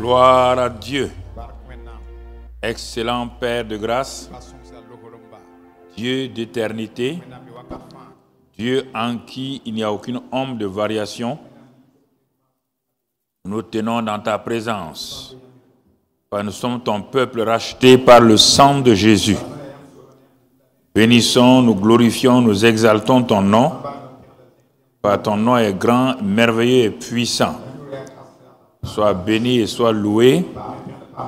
Gloire à Dieu. Excellent Père de grâce, Dieu d'éternité, Dieu en qui il n'y a aucune ombre de variation. Nous tenons dans ta présence, car nous sommes ton peuple racheté par le sang de Jésus. Bénissons, nous glorifions, nous exaltons ton nom, car ton nom est grand, merveilleux et puissant. Sois béni et sois loué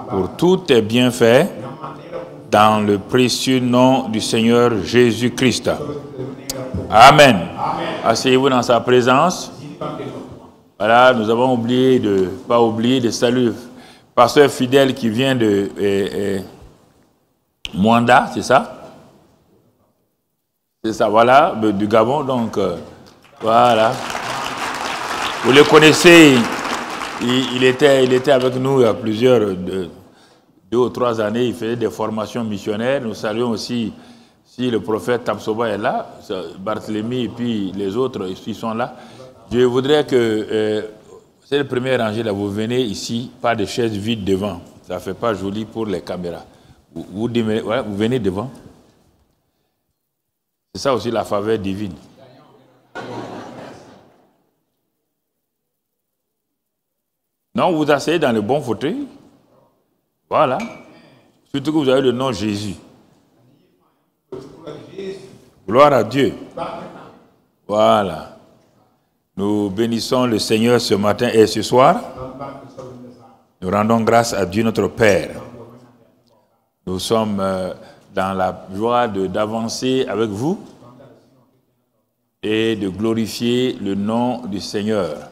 pour tous tes bienfaits dans le précieux nom du Seigneur Jésus-Christ. Amen. Asseyez-vous dans sa présence. Voilà, nous avons pas oublié de saluer pasteur fidèle qui vient de Mwanda, c'est ça? C'est ça, voilà, du Gabon. Donc, voilà. Vous le connaissez. Il était avec nous il y a plusieurs, 2 ou 3 années, il faisait des formations missionnaires. Nous saluons aussi, si le prophète Tapsoba est là, Barthélemy et puis les autres, ils sont là. Je voudrais que, c'est le premier rangé là, vous venez ici, pas de chaises vides devant. Ça ne fait pas joli pour les caméras. Vous venez devant. C'est ça aussi la faveur divine. Non, vous asseyez dans le bon fauteuil. Voilà. Surtout que vous avez le nom Jésus. Gloire à Dieu. Voilà. Nous bénissons le Seigneur ce matin et ce soir. Nous rendons grâce à Dieu notre Père. Nous sommes dans la joie d'avancer avec vous et de glorifier le nom du Seigneur,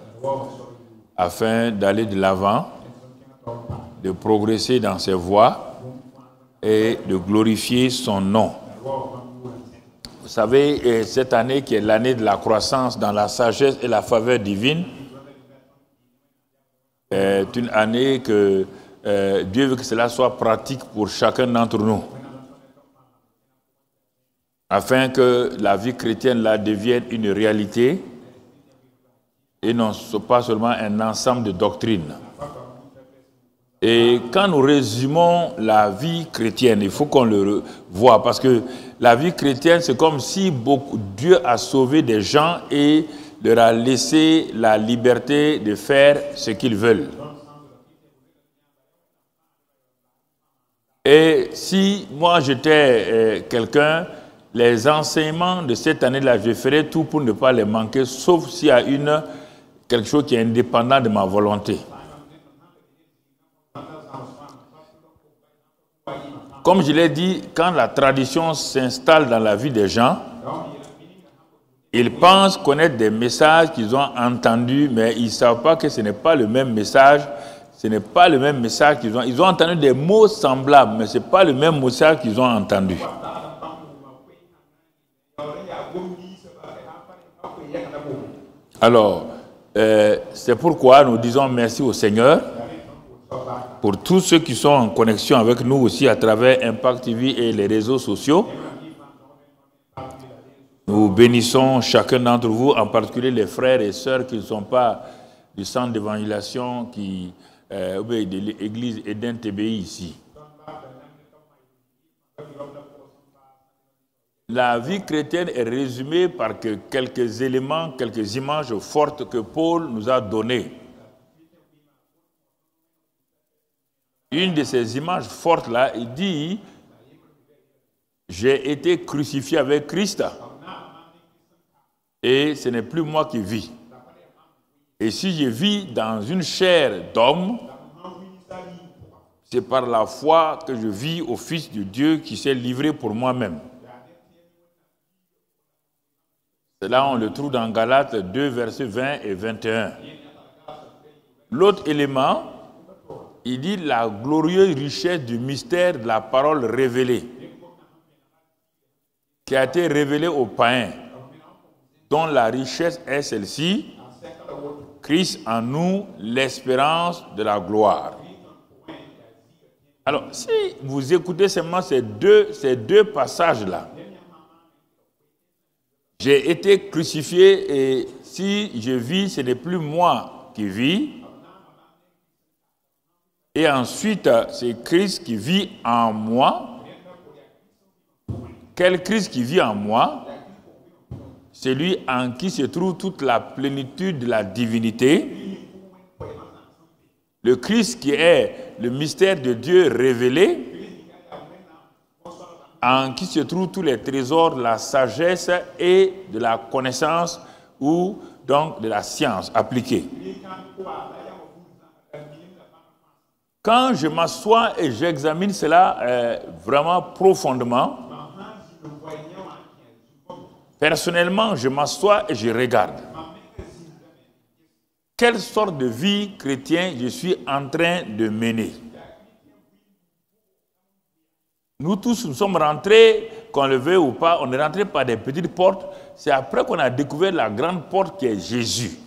afin d'aller de l'avant, de progresser dans ses voies et de glorifier son nom. Vous savez, cette année qui est l'année de la croissance dans la sagesse et la faveur divine, est une année que Dieu veut que cela soit pratique pour chacun d'entre nous, afin que la vie chrétienne là devienne une réalité et non pas seulement un ensemble de doctrines. Et quand nous résumons la vie chrétienne, il faut qu'on le voit, parce que la vie chrétienne, c'est comme si Dieu a sauvé des gens et leur a laissé la liberté de faire ce qu'ils veulent. Et si moi j'étais quelqu'un, les enseignements de cette année-là, je ferais tout pour ne pas les manquer, sauf s'il y a quelque chose qui est indépendant de ma volonté. Comme je l'ai dit, quand la tradition s'installe dans la vie des gens, ils pensent connaître des messages qu'ils ont entendus, mais ils ne savent pas que ce n'est pas le même message. Ce n'est pas le même message qu'ils ont. Ils ont entendu des mots semblables, mais ce n'est pas le même message qu'ils ont entendu. Alors, c'est pourquoi nous disons merci au Seigneur pour tous ceux qui sont en connexion avec nous aussi à travers Impact TV et les réseaux sociaux. Nous bénissons chacun d'entre vous, en particulier les frères et sœurs qui ne sont pas du centre d'évangélisation de l'église Eden TBI ici. La vie chrétienne est résumée par quelques éléments, quelques images fortes que Paul nous a données. Une de ces images fortes-là, il dit « J'ai été crucifié avec Christ et ce n'est plus moi qui vis. Et si je vis dans une chair d'homme, c'est par la foi que je vis au Fils de Dieu qui s'est livré pour moi-même. » Cela, on le trouve dans Galates 2, versets 20 et 21. L'autre élément, il dit la glorieuse richesse du mystère de la parole révélée, qui a été révélée aux païens, dont la richesse est celle-ci, Christ en nous, l'espérance de la gloire. Alors, si vous écoutez seulement ces deux passages-là, j'ai été crucifié et si je vis, ce n'est plus moi qui vis, Et ensuite, c'est Christ qui vit en moi. Quel Christ qui vit en moi? Celui en qui se trouve toute la plénitude de la divinité. Le Christ qui est le mystère de Dieu révélé, en qui se trouvent tous les trésors de la sagesse et de la connaissance ou donc de la science appliquée. Quand je m'assois et j'examine cela vraiment profondément, personnellement, je m'assois et je regarde. Quelle sorte de vie chrétienne je suis en train de mener? Nous tous, nous sommes rentrés, qu'on le veuille ou pas, on est rentrés par des petites portes. C'est après qu'on a découvert la grande porte qui est Jésus.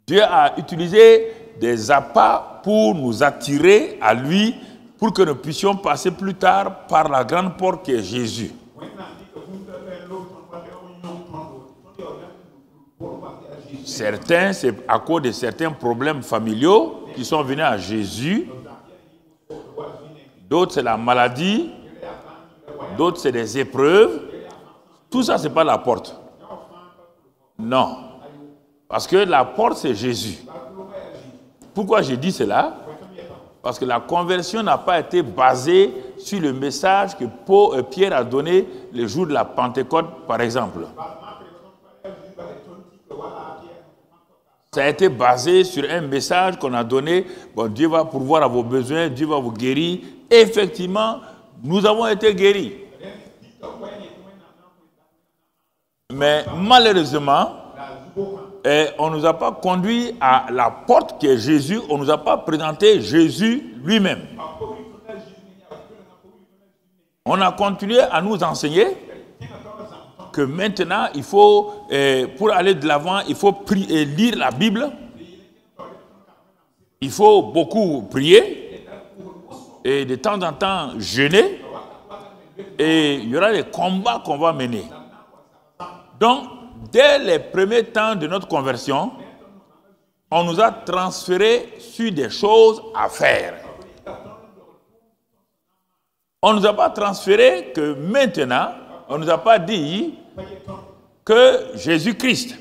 Dieu a utilisé des appâts pour nous attirer à lui, pour que nous puissions passer plus tard par la grande porte qui est Jésus. Certains, c'est à cause de certains problèmes familiaux qui sont venus à Jésus. D'autres, c'est la maladie. D'autres, c'est des épreuves. Tout ça, ce n'est pas la porte. Non. Parce que la porte, c'est Jésus. Pourquoi j'ai dit cela? Parce que la conversion n'a pas été basée sur le message que Pierre a donné le jour de la Pentecôte, par exemple. Ça a été basé sur un message qu'on a donné. Bon, Dieu va pourvoir à vos besoins, Dieu va vous guérir. Et effectivement, nous avons été guéris. Mais malheureusement, on ne nous a pas conduit à la porte qui est Jésus. On ne nous a pas présenté Jésus lui-même. On a continué à nous enseigner que maintenant, il faut, pour aller de l'avant, il faut prier, lire la Bible. Il faut beaucoup prier et de temps en temps jeûner. Et il y aura des combats qu'on va mener. Donc, dès les premiers temps de notre conversion, on nous a transféré sur des choses à faire. On ne nous a pas transféré que maintenant, on ne nous a pas dit que Jésus-Christ,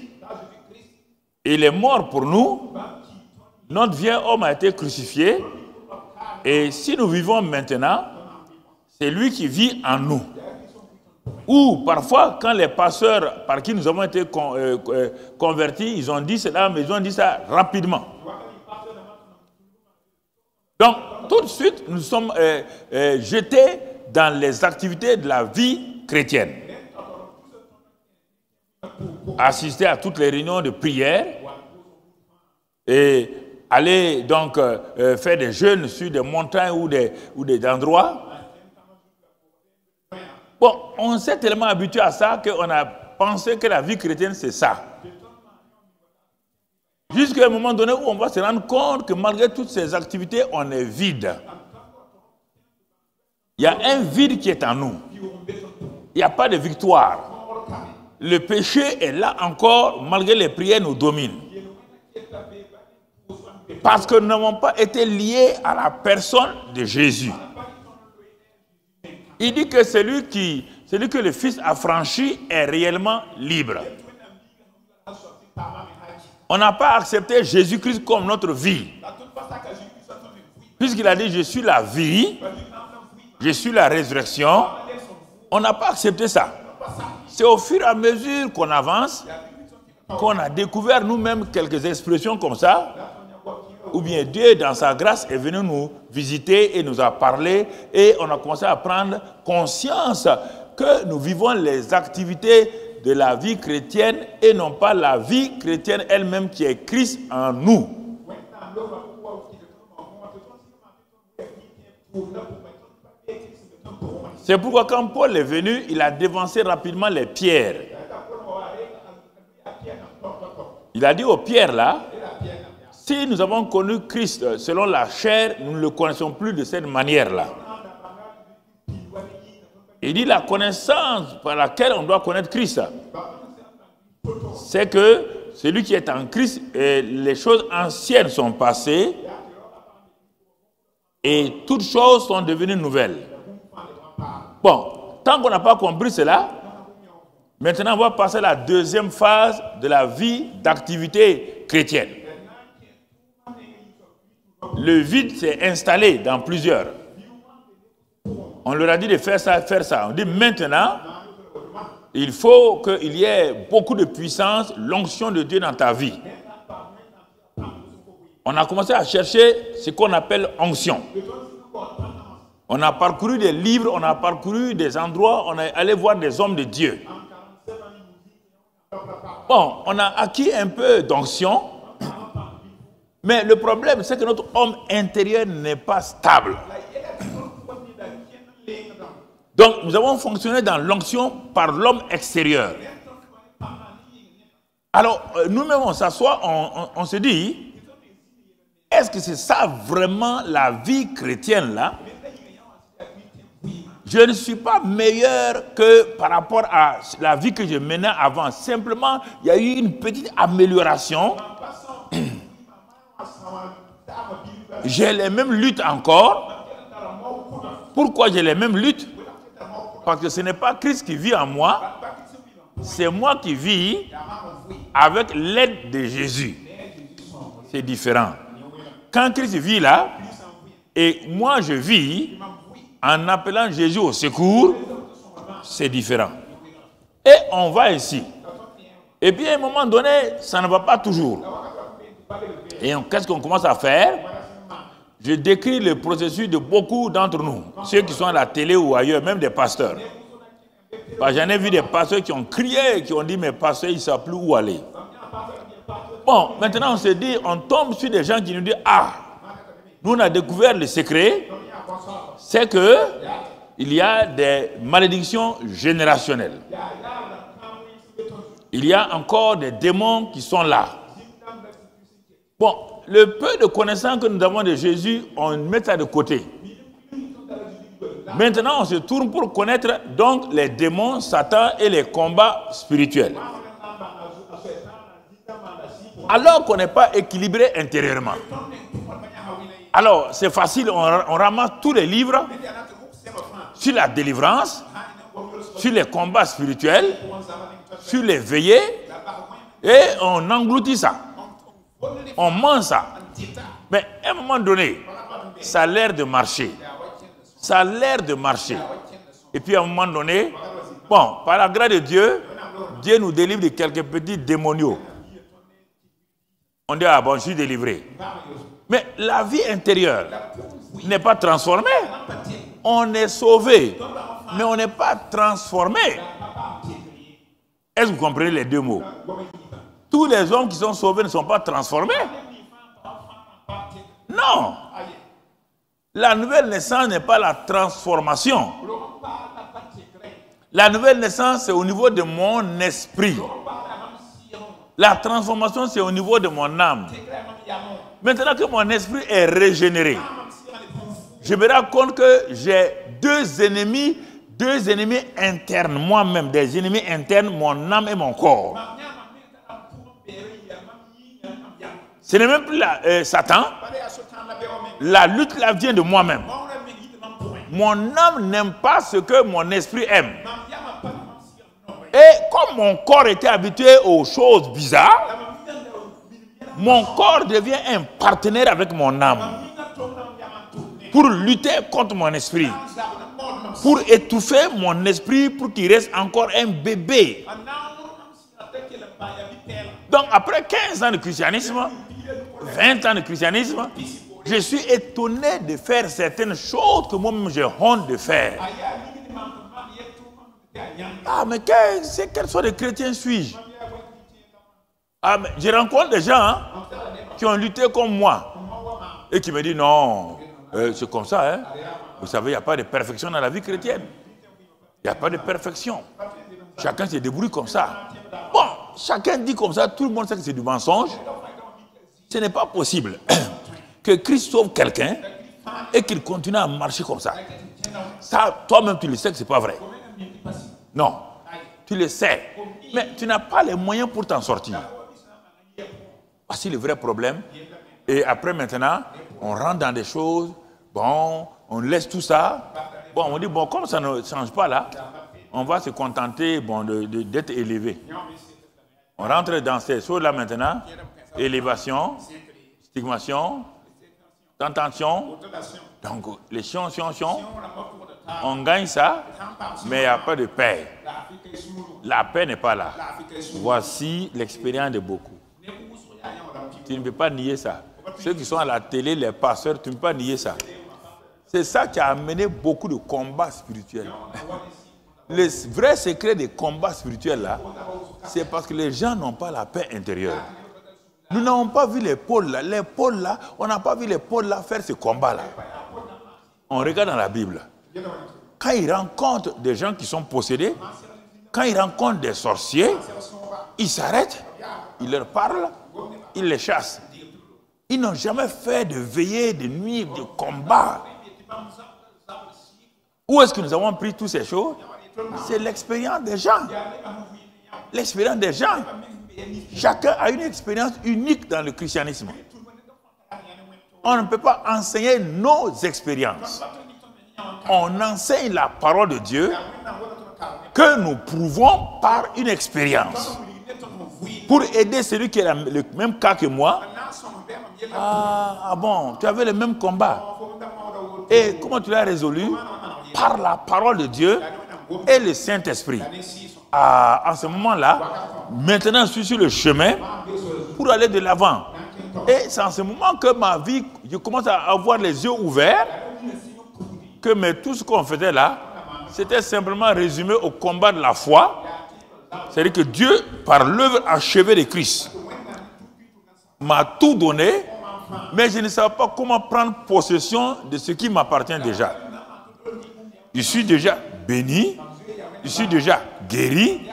il est mort pour nous, notre vieil homme a été crucifié, et si nous vivons maintenant, c'est lui qui vit en nous. Ou parfois, quand les pasteurs par qui nous avons été convertis, ils ont dit cela, mais ils ont dit ça rapidement. Donc, tout de suite, nous sommes jetés dans les activités de la vie chrétienne. Assister à toutes les réunions de prière et aller donc faire des jeûnes sur des montagnes ou des endroits. Bon, on s'est tellement habitué à ça qu'on a pensé que la vie chrétienne, c'est ça. Jusqu'à un moment donné où on va se rendre compte que malgré toutes ces activités, on est vide. Il y a un vide qui est en nous. Il n'y a pas de victoire. Le péché est là encore, malgré les prières nous domine. Parce que nous n'avons pas été liés à la personne de Jésus. Il dit que celui que le Fils a franchi est réellement libre. On n'a pas accepté Jésus-Christ comme notre vie. Puisqu'il a dit, je suis la vie, je suis la résurrection, on n'a pas accepté ça. C'est au fur et à mesure qu'on avance, qu'on a découvert nous-mêmes quelques expressions comme ça, ou bien Dieu, dans sa grâce, est venu nous visiter et nous a parlé, et on a commencé à prendre conscience que nous vivons les activités de la vie chrétienne et non pas la vie chrétienne elle-même qui est Christ en nous. C'est pourquoi quand Paul est venu, il a dévancé rapidement les pierres. Il a dit aux pierres là, si nous avons connu Christ selon la chair, nous ne le connaissons plus de cette manière-là. Il dit la connaissance par laquelle on doit connaître Christ, c'est que celui qui est en Christ, les choses anciennes sont passées et toutes choses sont devenues nouvelles. Bon, tant qu'on n'a pas compris cela, maintenant on va passer à la deuxième phase de la vie d'activité chrétienne. Le vide s'est installé dans plusieurs. On leur a dit de faire ça, faire ça. On dit maintenant, il faut qu'il y ait beaucoup de puissance, l'onction de Dieu dans ta vie. On a commencé à chercher ce qu'on appelle onction. On a parcouru des livres, on a parcouru des endroits, on est allé voir des hommes de Dieu. Bon, on a acquis un peu d'onction, mais le problème, c'est que notre homme intérieur n'est pas stable. Donc, nous avons fonctionné dans l'onction par l'homme extérieur. Alors, nous-mêmes, on s'assoit, on se dit, est-ce que c'est ça vraiment la vie chrétienne là? Je ne suis pas meilleur que par rapport à la vie que je menais avant. Simplement, il y a eu une petite amélioration. J'ai les mêmes luttes encore. Pourquoi j'ai les mêmes luttes? Parce que ce n'est pas Christ qui vit en moi, c'est moi qui vis avec l'aide de Jésus. C'est différent. Quand Christ vit là, et moi je vis en appelant Jésus au secours, c'est différent. Et on va ici. Et puis à un moment donné, ça ne va pas toujours. Et qu'est-ce qu'on commence à faire? Je décris le processus de beaucoup d'entre nous, ceux qui sont à la télé ou ailleurs, même des pasteurs. J'en ai vu des pasteurs qui ont crié, qui ont dit, mais pasteurs, ils ne savent plus où aller. Bon, maintenant on se dit, on tombe sur des gens qui nous disent, ah, nous on a découvert le secret, c'est que il y a des malédictions générationnelles. Il y a encore des démons qui sont là. Bon, le peu de connaissances que nous avons de Jésus, on met ça de côté. Maintenant, on se tourne pour connaître donc les démons, Satan et les combats spirituels. Alors qu'on n'est pas équilibré intérieurement. Alors, c'est facile, on ramasse tous les livres sur la délivrance, sur les combats spirituels, sur les veillées, et on engloutit ça. On mange ça. Mais à un moment donné, ça a l'air de marcher. Ça a l'air de marcher. Et puis à un moment donné, bon, par la grâce de Dieu, Dieu nous délivre de quelques petits démoniaux. On dit, ah bon, je suis délivré. Mais la vie intérieure n'est pas transformée. On est sauvé, mais on n'est pas transformé. Est-ce que vous comprenez les deux mots? Tous les hommes qui sont sauvés ne sont pas transformés. Non. La nouvelle naissance n'est pas la transformation. La nouvelle naissance, c'est au niveau de mon esprit. La transformation, c'est au niveau de mon âme. Maintenant que mon esprit est régénéré, je me rends compte que j'ai deux ennemis internes, moi-même, des ennemis internes, mon âme et mon corps. Ce n'est même plus Satan. La lutte là vient de moi-même. Mon âme n'aime pas ce que mon esprit aime. Et comme mon corps était habitué aux choses bizarres, mon corps devient un partenaire avec mon âme pour lutter contre mon esprit, pour étouffer mon esprit pour qu'il reste encore un bébé. Donc après 15 ans de christianisme, 20 ans de christianisme, je suis étonné de faire certaines choses que moi-même j'ai honte de faire. Ah, mais quel sort de chrétien suis-je? Ah, mais je rencontre des gens qui ont lutté comme moi et qui me disent non, c'est comme ça. Hein? Vous savez, il n'y a pas de perfection dans la vie chrétienne. Il n'y a pas de perfection. Chacun se débrouille comme ça. Bon, chacun dit comme ça, tout le monde sait que c'est du mensonge. Ce n'est pas possible que Christ sauve quelqu'un et qu'il continue à marcher comme ça. Ça, toi-même, tu le sais que ce n'est pas vrai. Non, tu le sais. Mais tu n'as pas les moyens pour t'en sortir. Voici le vrai problème. Et après, maintenant, on rentre dans des choses, bon, on laisse tout ça. Bon, on dit, bon, comme ça ne change pas là, on va se contenter bon, d'être élevé. On rentre dans ces choses-là maintenant. Élévation, stigmation, tentation. Donc, les chions, on gagne ça, mais il n'y a pas de paix. La paix n'est pas là. Voici l'expérience de beaucoup. Tu ne peux pas nier ça. Ceux qui sont à la télé, les pasteurs, tu ne peux pas nier ça. C'est ça qui a amené beaucoup de combats spirituels. Le vrai secret des combats spirituels là, c'est parce que les gens n'ont pas la paix intérieure. Nous n'avons pas vu les pôles là. Les pôles là, on n'a pas vu les pôles là faire ce combat là. On regarde dans la Bible. Quand ils rencontrent des gens qui sont possédés, quand ils rencontrent des sorciers, ils s'arrêtent, ils leur parlent, ils les chassent. Ils n'ont jamais fait de veillée, de nuit, de combat. Où est-ce que nous avons pris toutes ces choses? C'est l'expérience des gens. L'expérience des gens. Chacun a une expérience unique dans le christianisme. On ne peut pas enseigner nos expériences. On enseigne la parole de Dieu que nous prouvons par une expérience. Pour aider celui qui a le même cas que moi. Ah bon, tu avais le même combat. Et comment tu l'as résolu? Par la parole de Dieu et le Saint-Esprit. En ce moment-là, maintenant je suis sur le chemin pour aller de l'avant. Et c'est en ce moment que ma vie, je commence à avoir les yeux ouverts, que tout ce qu'on faisait là, c'était simplement résumé au combat de la foi. C'est-à-dire que Dieu, par l'œuvre achevée de Christ, m'a tout donné, mais je ne savais pas comment prendre possession de ce qui m'appartient déjà. Je suis déjà béni, je suis déjà guéri,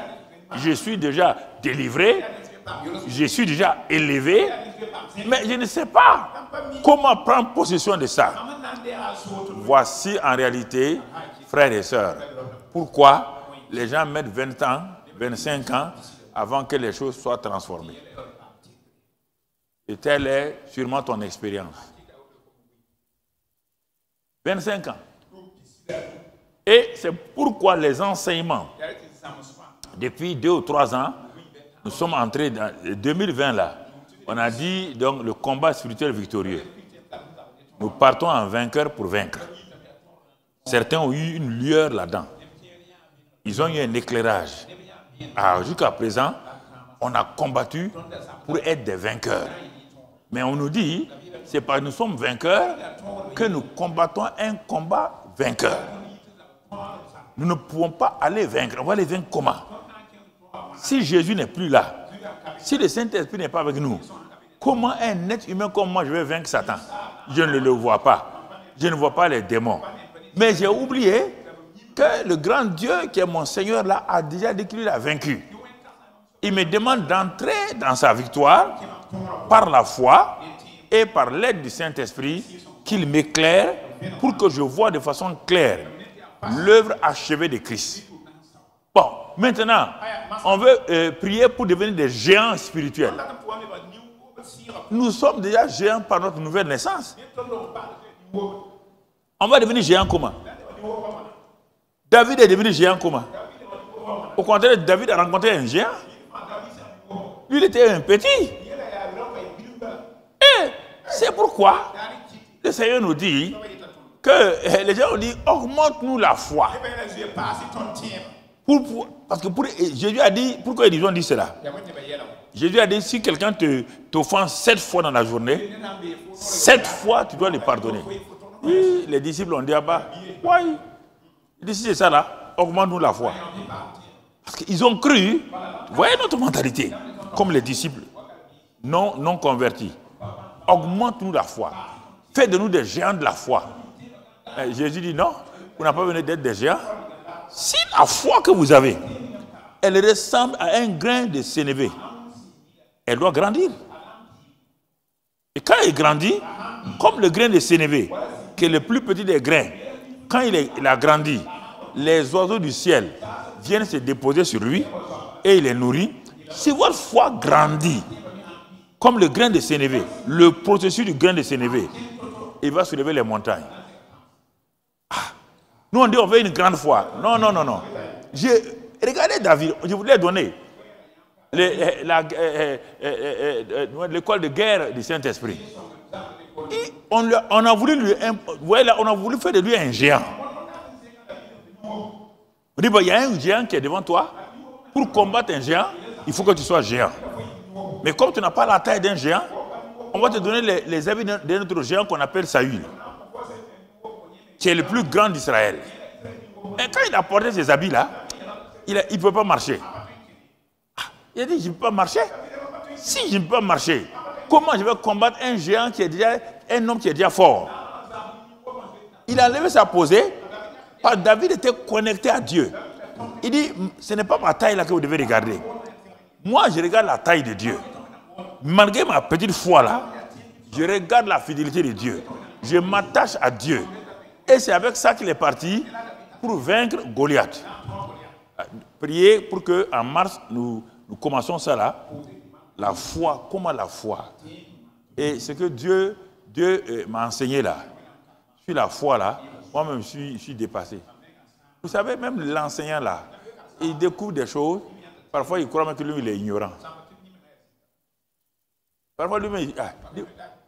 je suis déjà délivré, je suis déjà élevé, mais je ne sais pas comment prendre possession de ça. Voici en réalité, frères et sœurs, pourquoi les gens mettent 20 ans, 25 ans avant que les choses soient transformées. Et telle est sûrement ton expérience. 25 ans. Et c'est pourquoi les enseignements, depuis 2 ou 3 ans, nous sommes entrés dans 2020 là. On a dit donc le combat spirituel victorieux. Nous partons en vainqueur pour vaincre. Certains ont eu une lueur là-dedans. Ils ont eu un éclairage. Jusqu'à présent, on a combattu pour être des vainqueurs. Mais on nous dit, c'est parce que nous sommes vainqueurs que nous combattons un combat vainqueur. Nous ne pouvons pas aller vaincre. On va les vaincre comment? Si Jésus n'est plus là, si le Saint-Esprit n'est pas avec nous, comment un être humain comme moi je vais vaincre Satan? Je ne le vois pas. Je ne vois pas les démons. Mais j'ai oublié que le grand Dieu qui est mon Seigneur là a déjà dit qu'il a vaincu. Il me demande d'entrer dans sa victoire par la foi et par l'aide du Saint-Esprit qu'il m'éclaire pour que je voie de façon claire l'œuvre achevée de Christ. Bon, maintenant, on veut prier pour devenir des géants spirituels. Nous sommes déjà géants par notre nouvelle naissance. On va devenir géants comment? David est devenu géant comment? Au contraire, David a rencontré un géant. Lui, il était un petit. Et c'est pourquoi le Seigneur nous dit que les gens ont dit, augmente-nous la foi. Parce que Jésus a dit, pourquoi ils ont dit cela? Jésus a dit, si quelqu'un t'offense 7 fois dans la journée, 7 fois tu dois le pardonner. Oui, les disciples ont dit, ah bah, oui. Il dit, si c'est ça là, augmente-nous la foi. Parce qu'ils ont cru, voyez notre mentalité, comme les disciples non convertis. Augmente-nous la foi. Fais de nous des géants de la foi. Et Jésus dit, non, vous n'avez pas besoin d'être des géants. Si la foi que vous avez, elle ressemble à un grain de sénévé, elle doit grandir. Et quand elle grandit, comme le grain de sénévé, qui est le plus petit des grains, quand il a grandi, les oiseaux du ciel viennent se déposer sur lui et il les nourrit. Si votre foi grandit, Comme le grain de sénévé, le processus du grain de sénévé, il va soulever les montagnes. Nous on dit on veut une grande foi. Non, non, non, non. Regardez David, je vous l'ai donné. L'école de guerre du Saint-Esprit. On a voulu on a voulu faire de lui un géant. On dit, il y a un géant qui est devant toi. Pour combattre un géant, il faut que tu sois géant. Mais comme tu n'as pas la taille d'un géant, on va te donner les habits d'un autre géant qu'on appelle Saül, qui est le plus grand d'Israël. Et quand il a porté ces habits-là, il ne peut pas marcher. Il a dit, je ne peux pas marcher. Si je ne peux pas marcher, comment je vais combattre un géant qui est déjà, un homme qui est déjà fort? Il a levé sa posée, parce que David était connecté à Dieu. Il dit, ce n'est pas ma taille là que vous devez regarder. Moi, je regarde la taille de Dieu. Malgré ma petite foi là, je regarde la fidélité de Dieu. Je m'attache à Dieu. Et c'est avec ça qu'il est parti pour vaincre Goliath. Priez pour qu'en mars, nous commençons ça là. La foi, comment la foi? Et ce que Dieu m'a enseigné là, sur la foi là, moi-même je suis dépassé. Vous savez, même l'enseignant là, il découvre des choses, parfois il croit même que lui il est ignorant. Parfois lui-même,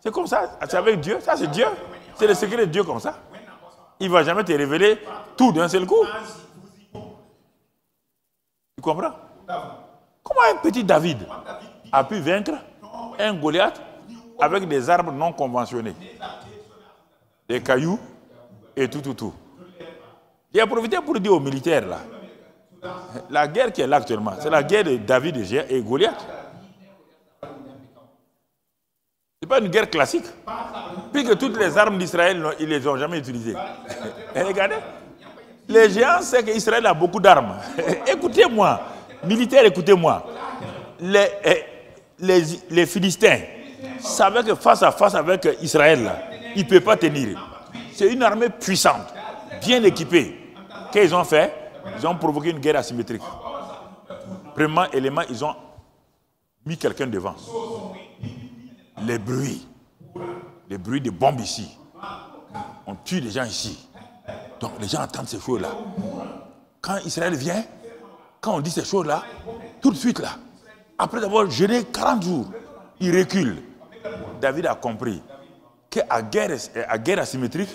c'est comme ça, c'est avec Dieu, ça c'est Dieu, c'est le secret de Dieu comme ça. Il ne va jamais te révéler tout d'un seul coup. Tu comprends? Comment un petit David a pu vaincre un Goliath avec des armes non conventionnées, des cailloux et tout. J'ai profité pour dire aux militaires là, la guerre qui est là actuellement, c'est la guerre de David et Goliath. Ce n'est pas une guerre classique. Puisque toutes les armes d'Israël, ils ne les ont jamais utilisées. Et regardez, les géants savent qu'Israël a beaucoup d'armes. Écoutez-moi, militaires, écoutez-moi. Les Philistins savaient que face à face avec Israël, là, ils ne peuvent pas tenir. C'est une armée puissante, bien équipée. Qu'est-ce qu'ils ont fait? Ils ont provoqué une guerre asymétrique. Premier élément, ils ont mis quelqu'un devant. Les bruits de bombes ici. On tue les gens ici. Donc les gens entendent ces choses-là. Quand Israël vient, quand on dit ces choses-là, tout de suite là, après avoir jeûné 40 jours, il recule. David a compris qu'à guerre asymétrique,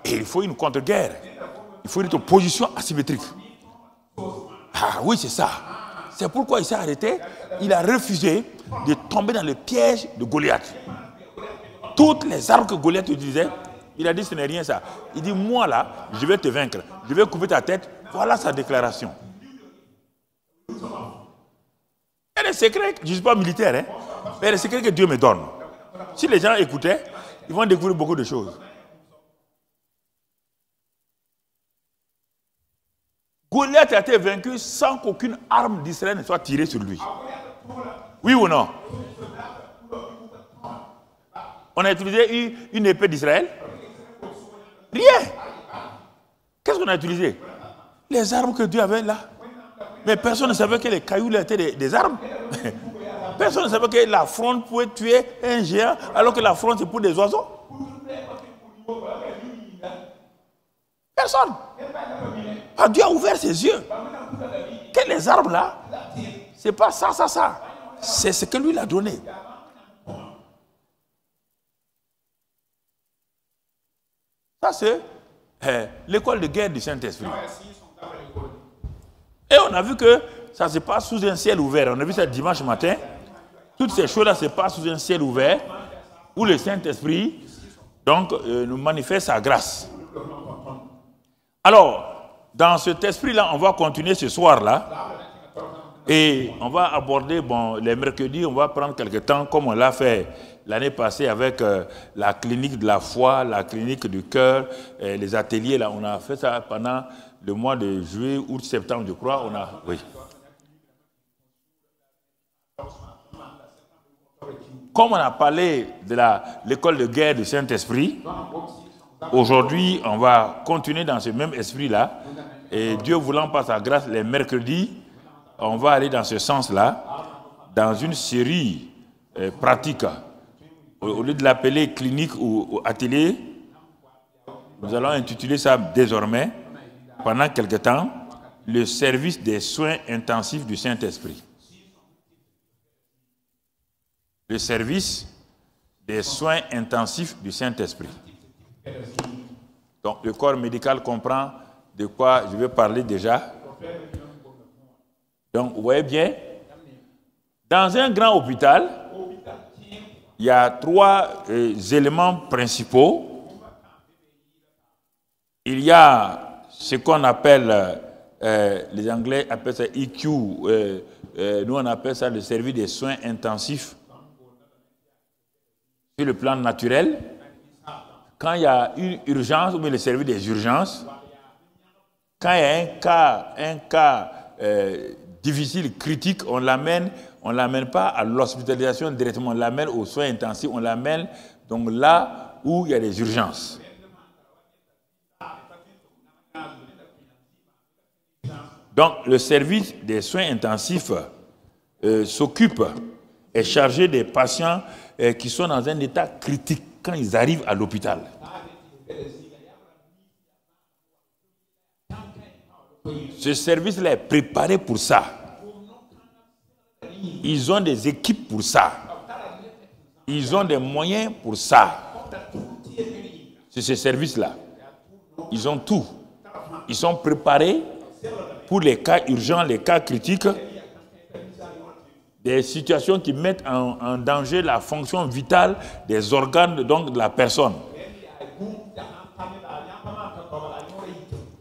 il faut une contre-guerre. Il faut une opposition asymétrique. Ah oui, c'est ça. C'est pourquoi il s'est arrêté. Il a refusé de tomber dans le piège de Goliath. Toutes les armes que Goliath utilisait, il a dit ce n'est rien ça. Il dit, moi là, je vais te vaincre. Je vais couper ta tête. Voilà sa déclaration. Il y a des secrets, je ne suis pas militaire, hein, mais il y a des secrets que Dieu me donne. Si les gens écoutaient, ils vont découvrir beaucoup de choses. Goliath a été vaincu sans qu'aucune arme d'Israël ne soit tirée sur lui. Oui ou non? On a utilisé une épée d'Israël? Rien. Qu'est-ce qu'on a utilisé? Les armes que Dieu avait là. Mais personne ne savait que les cailloux étaient des armes. Personne ne savait que la fronde pouvait tuer un géant alors que la fronde c'est pour des oiseaux. Personne. Ah, Dieu a ouvert ses yeux. Que les armes là, c'est pas ça. C'est ce que lui l'a donné. Ça c'est l'école de guerre du Saint-Esprit. Et on a vu que ça se passe sous un ciel ouvert. On a vu ça dimanche matin. Toutes ces choses-là se passent sous un ciel ouvert où le Saint-Esprit donc nous manifeste sa grâce. Alors, dans cet esprit-là, on va continuer ce soir-là. Et on va aborder, les mercredis, on va prendre quelques temps, comme on l'a fait l'année passée avec la clinique de la foi, la clinique du cœur, les ateliers. Là, on a fait ça pendant le mois de juillet, août, septembre, je crois. Oui. Comme on a parlé de l'école de guerre du Saint-Esprit, aujourd'hui, on va continuer dans ce même esprit-là. Et Dieu voulant par sa grâce, les mercredis, on va aller dans ce sens-là, dans une série pratique. Au lieu de l'appeler clinique ou atelier, nous allons intituler ça désormais, pendant quelque temps, le service des soins intensifs du Saint-Esprit. Le service des soins intensifs du Saint-Esprit. Donc, le corps médical comprend de quoi je vais parler déjà. Donc, vous voyez bien, dans un grand hôpital, il y a 3 éléments principaux. Il y a ce qu'on appelle, les Anglais appellent ça EQ, nous on appelle ça le service des soins intensifs sur le plan naturel. Quand il y a une urgence, ou bien le service des urgences, quand il y a un cas difficile, critique, on l'amène pas à l'hospitalisation directement, on l'amène aux soins intensifs, on l'amène donc là où il y a des urgences. Donc le service des soins intensifs s'occupe, est chargé des patients qui sont dans un état critique quand ils arrivent à l'hôpital. Ce service-là est préparé pour ça. Ils ont des équipes pour ça. Ils ont des moyens pour ça. C'est ce service-là. Ils ont tout. Ils sont préparés pour les cas urgents, les cas critiques, des situations qui mettent en danger la fonction vitale des organes donc, de la personne.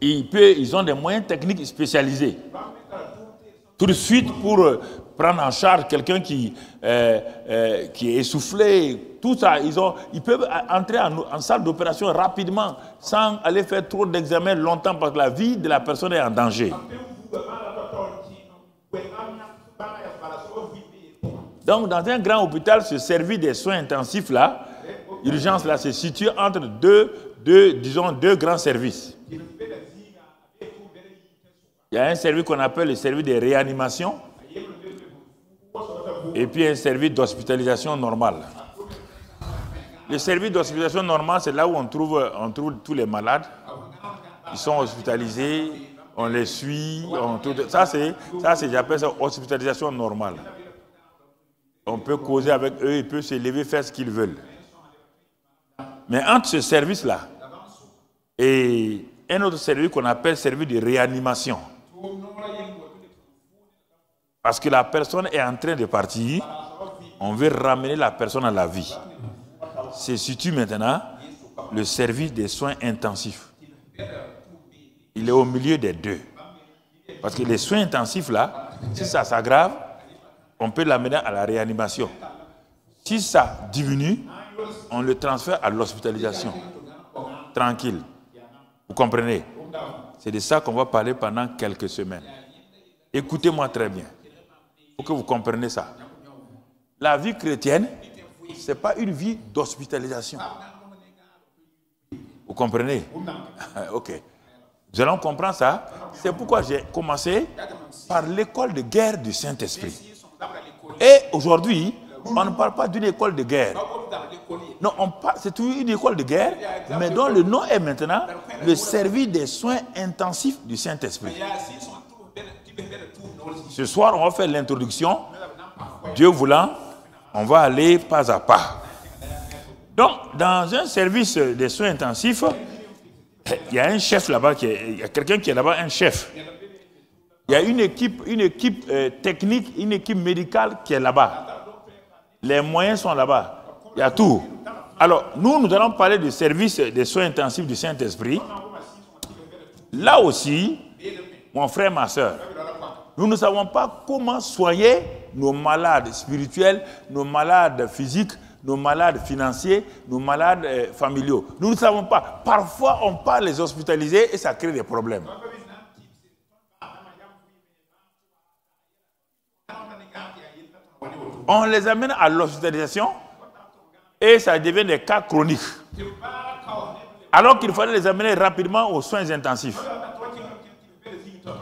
Ils ont des moyens techniques spécialisés. Tout de suite, pour prendre en charge quelqu'un qui est essoufflé, tout ça, ils peuvent entrer en salle d'opération rapidement, sans aller faire trop d'examens longtemps, parce que la vie de la personne est en danger. Donc, dans un grand hôpital, ce service des soins intensifs là, urgence là, se situe entre deux grands services. Il y a un service qu'on appelle le service de réanimation et puis un service d'hospitalisation normale. Le service d'hospitalisation normale, c'est là où on trouve tous les malades. Ils sont hospitalisés, on les suit. Ça, j'appelle ça hospitalisation normale. On peut causer avec eux, ils peuvent se lever, faire ce qu'ils veulent. Mais entre ce service-là et un autre service qu'on appelle service de réanimation, parce que la personne est en train de partir, on veut ramener la personne à la vie. Se situe maintenant le service des soins intensifs. Il est au milieu des deux. Parce que les soins intensifs là, si ça s'aggrave, on peut l'amener à la réanimation. Si ça diminue, on le transfère à l'hospitalisation. Tranquille. Vous comprenez? C'est de ça qu'on va parler pendant quelques semaines. Écoutez-moi très bien. Il faut que vous compreniez ça. La vie chrétienne, ce n'est pas une vie d'hospitalisation. Vous comprenez? Ok. Nous allons comprendre ça. C'est pourquoi j'ai commencé par l'école de guerre du Saint-Esprit. Et aujourd'hui, on ne parle pas d'une école de guerre. Non, c'est une école de guerre, mais dont le nom est maintenant le service des soins intensifs du Saint-Esprit. Ce soir, on va faire l'introduction. Dieu voulant, on va aller pas à pas. Donc, dans un service des soins intensifs, il y a un chef là-bas, il y a quelqu'un qui est là-bas, un chef. Il y a une équipe technique, une équipe médicale qui est là-bas. Les moyens sont là-bas. Il y a tout. Alors, nous allons parler du service des soins intensifs du Saint-Esprit. Là aussi, mon frère, ma soeur, nous ne savons pas comment soigner nos malades spirituels, nos malades physiques, nos malades financiers, nos malades familiaux. Nous ne savons pas. Parfois, on part les hospitaliser et ça crée des problèmes. On les amène à l'hospitalisation et ça devient des cas chroniques. Alors qu'il fallait les amener rapidement aux soins intensifs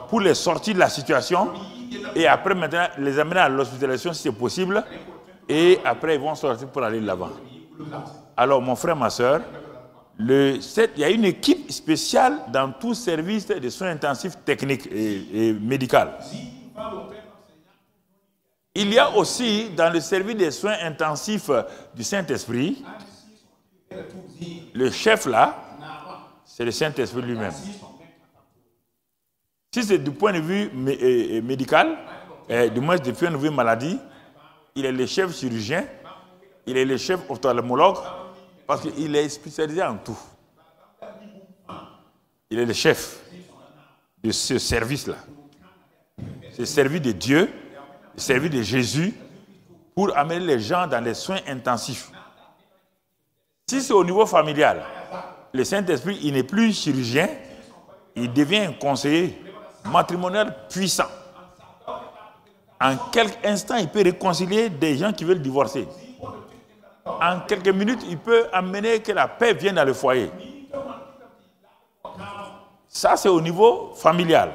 pour les sortir de la situation et après maintenant les amener à l'hospitalisation si c'est possible Et après, ils vont sortir pour aller de l'avant. Alors, mon frère, ma soeur, il y a une équipe spéciale dans tout service de soins intensifs techniques et médicaux. Il y a aussi dans le service des soins intensifs du Saint-Esprit, le chef là, c'est le Saint-Esprit lui-même. Si c'est du point de vue médical, du moins du point de vue maladie, il est le chef chirurgien, il est le chef ophtalmologue, parce qu'il est spécialisé en tout. Il est le chef de ce service-là. C'est le service de Dieu, le service de Jésus, pour amener les gens dans les soins intensifs. Si c'est au niveau familial, le Saint-Esprit, il n'est plus chirurgien, il devient un conseiller matrimonial puissant. En quelques instants, il peut réconcilier des gens qui veulent divorcer. En quelques minutes, il peut amener que la paix vienne dans le foyer. Ça, c'est au niveau familial.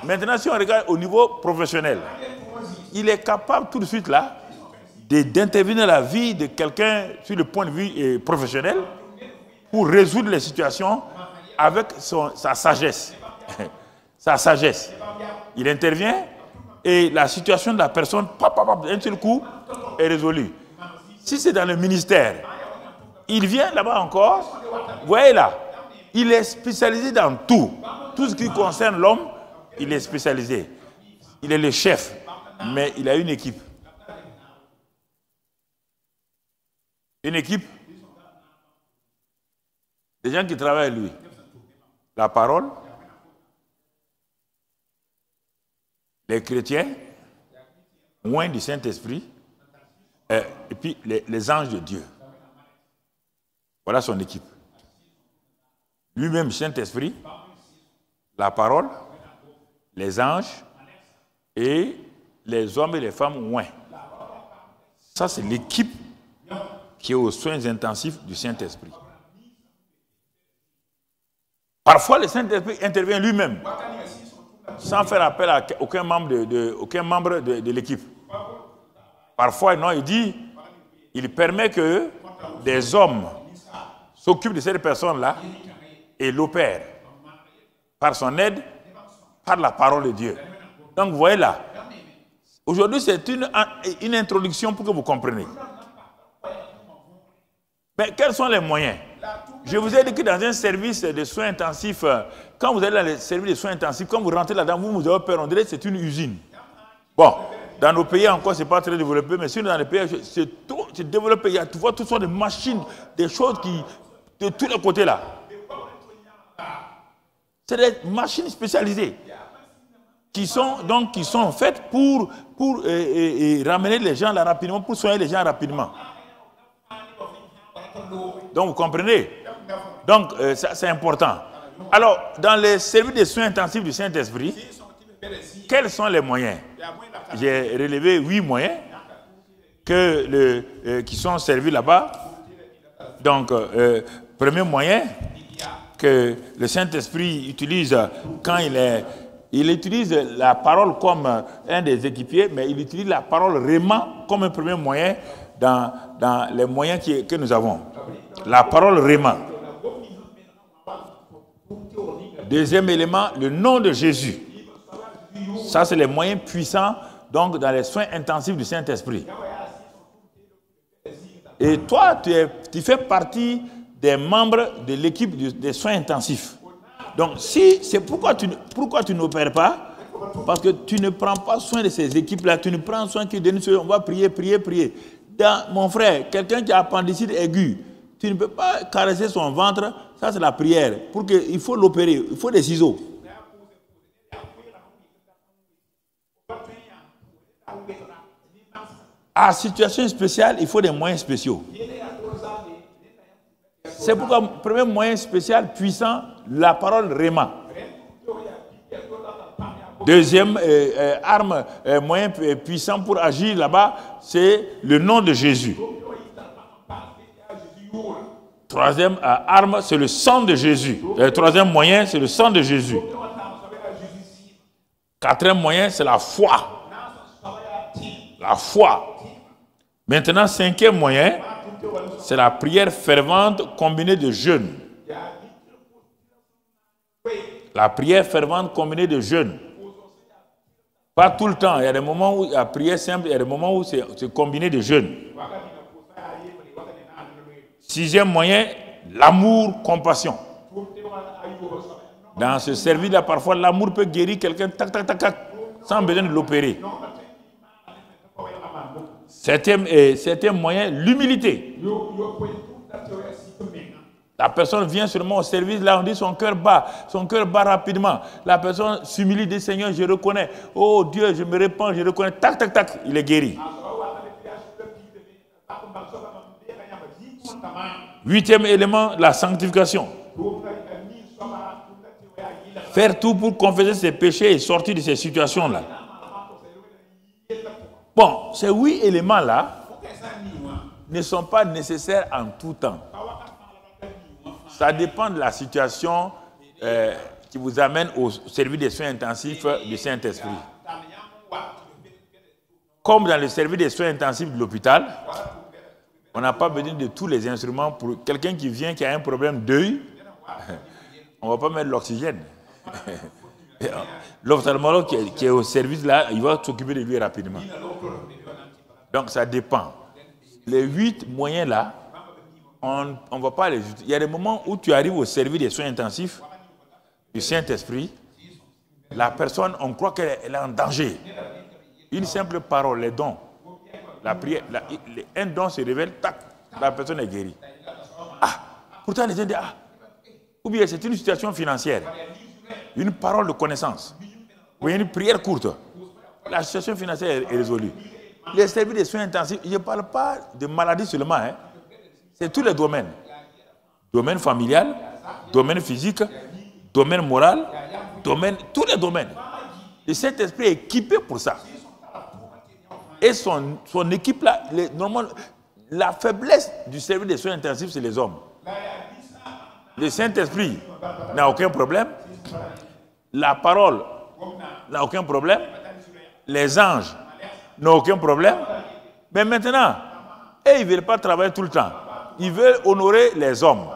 Maintenant, si on regarde au niveau professionnel, il est capable tout de suite là d'intervenir dans la vie de quelqu'un sur le point de vue professionnel pour résoudre les situations avec sa sagesse. Sa sagesse. Il intervient et la situation de la personne, d'un seul coup, est résolue. Si c'est dans le ministère, il vient là-bas encore, vous voyez là, il est spécialisé dans tout. Tout ce qui concerne l'homme, il est spécialisé. Il est le chef, mais il a une équipe. Une équipe, des gens qui travaillent avec lui. La parole, les chrétiens, loin du Saint-Esprit, et puis les anges de Dieu. Voilà son équipe. Lui-même, Saint-Esprit, la parole, les anges et les hommes et les femmes loin. Ça, c'est l'équipe qui est aux soins intensifs du Saint-Esprit. Parfois, le Saint-Esprit intervient lui-même, sans faire appel à aucun membre de l'équipe. Parfois, non, il permet que des hommes s'occupent de cette personne-là et l'opèrent par son aide, par la parole de Dieu. Donc, vous voyez là, aujourd'hui, c'est une introduction pour que vous compreniez. Mais quels sont les moyens? Je vous ai dit que dans un service de soins intensifs, quand vous allez dans le service de soins intensifs, quand vous rentrez là-dedans, vous avez peur, on dirait que c'est une usine. Bon, dans nos pays encore, ce n'est pas très développé, mais sinon dans les pays, c'est développé. Il y a, tu vois, toutes sortes de machines, des choses de tous les côtés là. C'est des machines spécialisées qui sont faites pour ramener les gens là rapidement, pour soigner les gens rapidement. Donc, vous comprenez? Donc, ça, c'est important. Alors, dans les services de soins intensifs du Saint-Esprit, quels sont les moyens? J'ai relevé 8 moyens qui sont servis là-bas. Donc, premier moyen que le Saint-Esprit utilise quand il utilise la parole comme un des équipiers, mais il utilise la parole réma comme un premier moyen dans les moyens que nous avons. La parole réma. Deuxième élément, le nom de Jésus. Ça, c'est les moyens puissants donc, dans les soins intensifs du Saint-Esprit. Et toi, tu fais partie des membres de l'équipe des soins intensifs. Donc, c'est pourquoi tu n'opères pas, parce que tu ne prends pas soin de ces équipes-là, tu ne prends soin que de on va prier. Mon frère, quelqu'un qui a appendicite aiguë, tu ne peux pas caresser son ventre, ça c'est la prière. Il faut l'opérer, il faut des ciseaux. À situation spéciale, il faut des moyens spéciaux. C'est pourquoi le premier moyen spécial puissant, la parole réma. Deuxième arme, moyen puissant pour agir là-bas, c'est le nom de Jésus. Troisième arme, c'est le sang de Jésus. Troisième moyen, c'est le sang de Jésus. Quatrième moyen, c'est la foi. La foi. Maintenant, cinquième moyen, c'est la prière fervente combinée de jeûne. La prière fervente combinée de jeûne. Pas tout le temps. Il y a des moments où la prière simple, il y a des moments où c'est combiné de jeûne. Sixième moyen, l'amour, compassion. Dans ce service-là, parfois, l'amour peut guérir quelqu'un, tac, tac, tac, tac, sans besoin de l'opérer. Septième moyen, l'humilité. La personne vient seulement au service, là on dit son cœur bat rapidement. La personne s'humilie, dit Seigneur, je reconnais. Oh Dieu, je me répands, je reconnais. Tac, tac, tac, il est guéri. Huitième élément, la sanctification. Faire tout pour confesser ses péchés et sortir de ces situations-là. Bon, ces 8 éléments-là ne sont pas nécessaires en tout temps. Ça dépend de la situation qui vous amène au service des soins intensifs du Saint-Esprit. Comme dans le service des soins intensifs de l'hôpital, on n'a pas besoin de tous les instruments. Pour quelqu'un qui vient, qui a un problème d'œil, on ne va pas mettre l'oxygène. L'ophtalmologue qui est au service là, il va s'occuper de lui rapidement. Donc ça dépend. Les 8 moyens là, on ne va pas les utiliser. Il y a des moments où tu arrives au service des soins intensifs du Saint-Esprit, la personne, on croit qu'elle est en danger. Une simple parole, les dons, la prière, un don se révèle, tac, la personne est guérie. Ah, pourtant les gens disent, ah, ou bien c'est une situation financière, une parole de connaissance, ou une prière courte, la situation financière est résolue. Les services des soins intensifs, je ne parle pas de maladie seulement, hein. C'est tous les domaines. Domaine familial, domaine physique, domaine moral, tous les domaines. Le Saint-Esprit est équipé pour ça. Et son équipe là, normalement, la faiblesse du service des soins intensifs, c'est les hommes. Le Saint-Esprit n'a aucun problème. La parole n'a aucun problème. Les anges n'ont aucun problème. Mais maintenant, ils ne veulent pas travailler tout le temps. Ils veulent honorer les hommes.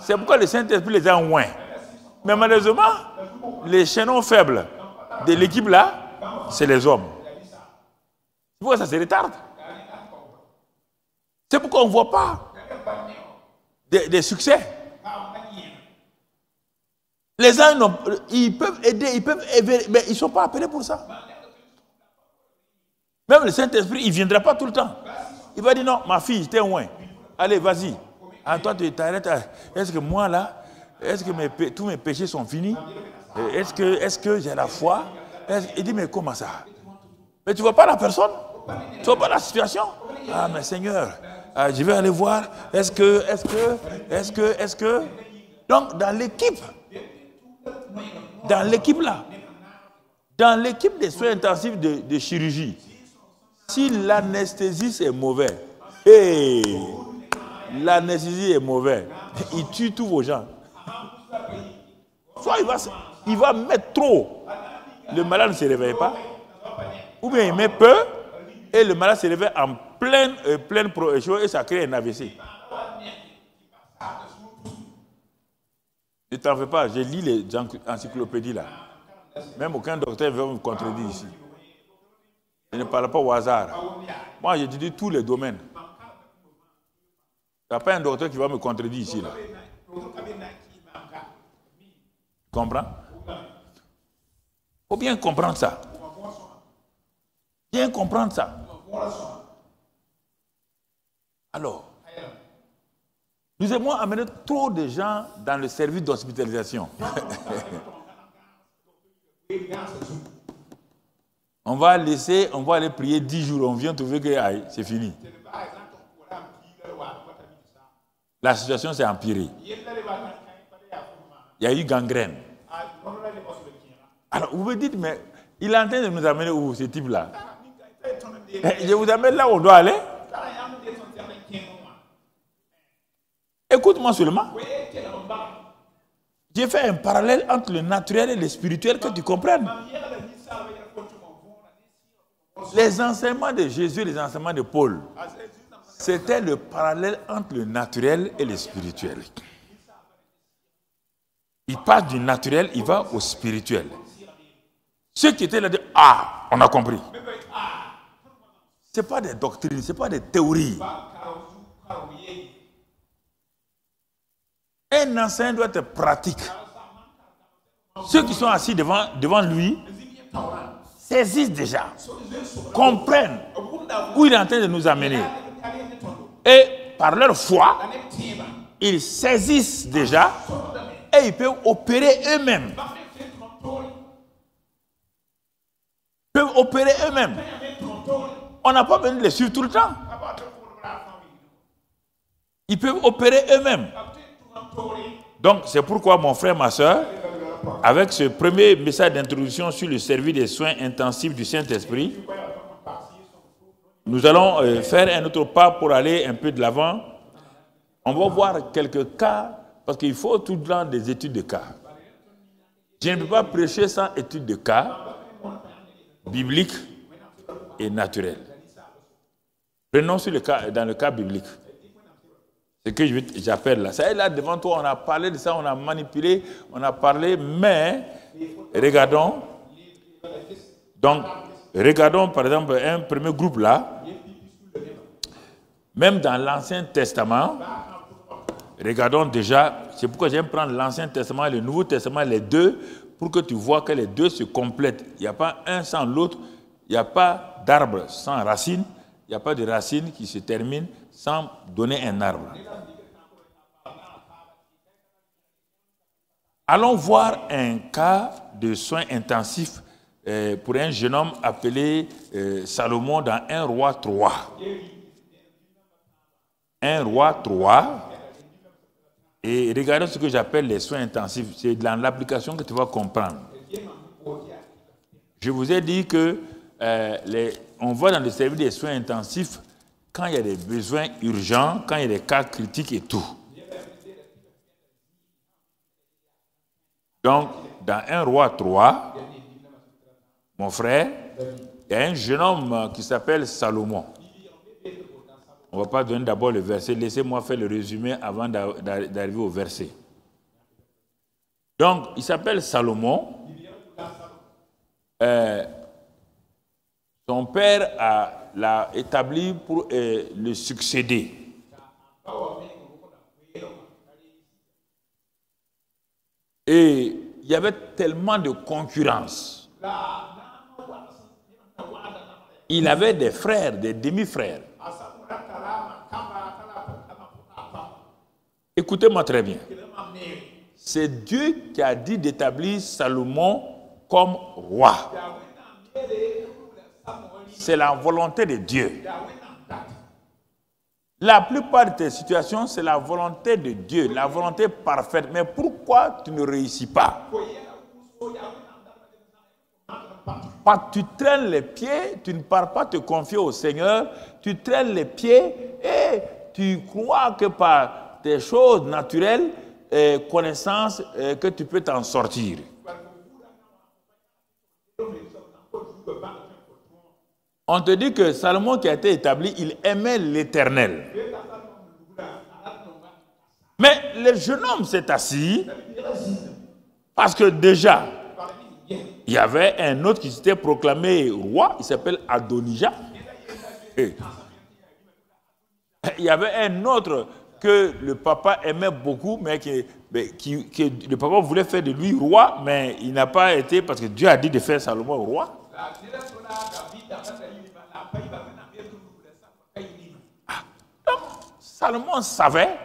C'est pourquoi le Saint-Esprit les a oints. Mais malheureusement, les chaînons faibles de l'équipe là, c'est les hommes. C'est pourquoi ça se retarde. C'est pourquoi on ne voit pas des succès. Les gens, ils peuvent aider, mais ils ne sont pas appelés pour ça. Même le Saint-Esprit, il ne viendra pas tout le temps. Il va dire non, ma fille, t'es loin. Allez, vas-y. Ah, toi, tu t'arrêtes. Est-ce que moi, là, est-ce que tous mes péchés sont finis? Est-ce que j'ai la foi? Il dit, mais comment ça? Mais tu ne vois pas la personne? Tu ne vois pas la situation? Ah, mais Seigneur, je vais aller voir. Est-ce que... Donc, dans l'équipe là, dans l'équipe des soins intensifs de chirurgie, si l'anesthésiste est mauvais, l'anesthésie est mauvais, il tue tous vos gens. Soit il va mettre trop, le malade ne se réveille pas, ou bien il met peu, et le malade se réveille en pleine pro-écho et ça crée un AVC. Ne t'en fais pas, j'ai lu les encyclopédies là. Même aucun docteur ne veut me contredire ici. Je ne parle pas au hasard. Moi, j'étudie tous les domaines. Il n'y a pas un docteur qui va me contredire ici. Là. Tu comprends? Il faut bien comprendre ça. Bien comprendre ça. Alors, nous aimons amener trop de gens dans le service d'hospitalisation. On va aller prier 10 jours, on vient trouver que c'est fini. La situation s'est empirée. Il y a eu gangrène. Alors, vous me dites, mais il est en train de nous amener où, ce type-là? Je vous amène là où on doit aller. Écoute-moi seulement. J'ai fait un parallèle entre le naturel et le spirituel, que tu comprennes. Les enseignements de Jésus et les enseignements de Paul, c'était le parallèle entre le naturel et le spirituel. Il passe du naturel, il va au spirituel. Ceux qui étaient là disent, ah, on a compris. Ce n'est pas des doctrines, ce n'est pas des théories. Un enseignant doit être pratique. Ceux qui sont assis devant lui saisissent déjà, comprennent où il est en train de nous amener. Et par leur foi, ils saisissent déjà et ils peuvent opérer eux-mêmes. Ils peuvent opérer eux-mêmes. On n'a pas besoin de les suivre tout le temps. Ils peuvent opérer eux-mêmes. Donc, c'est pourquoi mon frère, ma soeur, avec ce premier message d'introduction sur le service des soins intensifs du Saint-Esprit, nous allons faire un autre pas pour aller un peu de l'avant. On va voir quelques cas, parce qu'il faut tout le temps des études de cas. Je ne peux pas prêcher sans études de cas, bibliques et naturelles. Prenons sur le cas, dans le cas biblique. Ce que j'appelle là. Ça est là devant toi, on a parlé de ça, on a manipulé, on a parlé, mais regardons. Donc, regardons par exemple un premier groupe là. Même dans l'Ancien Testament, regardons déjà, c'est pourquoi j'aime prendre l'Ancien Testament et le Nouveau Testament, les deux, pour que tu vois que les deux se complètent. Il n'y a pas un sans l'autre, il n'y a pas d'arbre sans racine, il n'y a pas de racine qui se termine sans donner un arbre. Allons voir un cas de soins intensifs pour un jeune homme appelé Salomon dans 1 Roi 3. 1 Roi 3. Et regardez ce que j'appelle les soins intensifs. C'est dans l'application que tu vas comprendre. Je vous ai dit que on va dans le service des soins intensifs quand il y a des besoins urgents, quand il y a des cas critiques et tout. Donc, dans 1 Roi 3, mon frère, il y a un jeune homme qui s'appelle Salomon. On ne va pas donner d'abord le verset. Laissez-moi faire le résumé avant d'arriver au verset. Donc, il s'appelle Salomon. Son père l'a établi pour le succéder. Et il y avait tellement de concurrence. Il avait des frères, des demi-frères. Écoutez-moi très bien. C'est Dieu qui a dit d'établir Salomon comme roi. C'est la volonté de Dieu. La plupart de tes situations, c'est la volonté de Dieu, la volonté parfaite. Mais pourquoi tu ne réussis pas? Parce que tu traînes les pieds, tu ne pars pas te confier au Seigneur, tu traînes les pieds et tu crois que par tes choses naturelles, connaissances, que tu peux t'en sortir. On te dit que Salomon qui a été établi, il aimait l'Éternel. Mais le jeune homme s'est assis parce que déjà, il y avait un autre qui s'était proclamé roi, il s'appelle Adonijah. Il y avait un autre que le papa aimait beaucoup, mais que le papa voulait faire de lui roi, mais il n'a pas été parce que Dieu a dit de faire Salomon roi. Donc, Salomon savait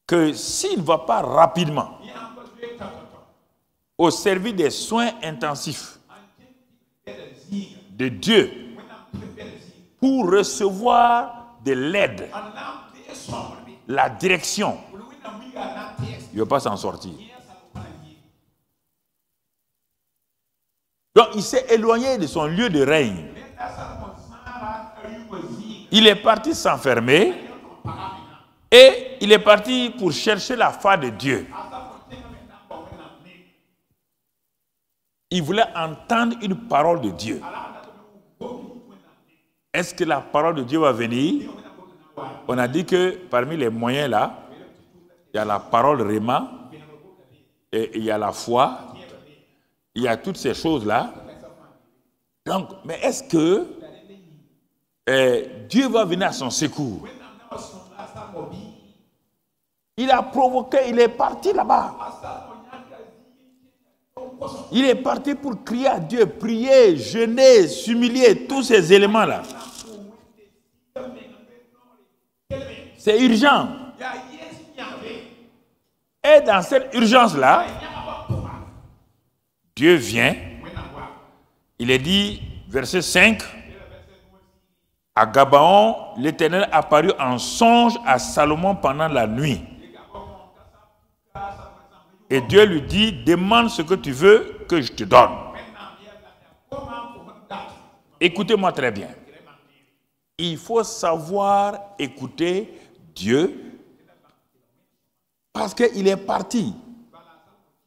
que s'il ne va pas rapidement au service des soins intensifs de Dieu pour recevoir de l'aide, la direction, il ne va pas s'en sortir. Donc il s'est éloigné de son lieu de règne. Il est parti s'enfermer et il est parti pour chercher la face de Dieu. Il voulait entendre une parole de Dieu. Est-ce que la parole de Dieu va venir? On a dit que parmi les moyens là, il y a la parole Réma, et il y a la foi, il y a toutes ces choses-là. Donc, mais est-ce que Dieu va venir à son secours? Il a provoqué, il est parti là-bas. Il est parti pour crier à Dieu, prier, jeûner, s'humilier, tous ces éléments-là. C'est urgent. Et dans cette urgence-là, Dieu vient. Il est dit, verset 5, à Gabaon, l'Éternel apparut en songe à Salomon pendant la nuit. Et Dieu lui dit, demande ce que tu veux que je te donne. Écoutez-moi très bien. Il faut savoir écouter Dieu parce qu'il est parti.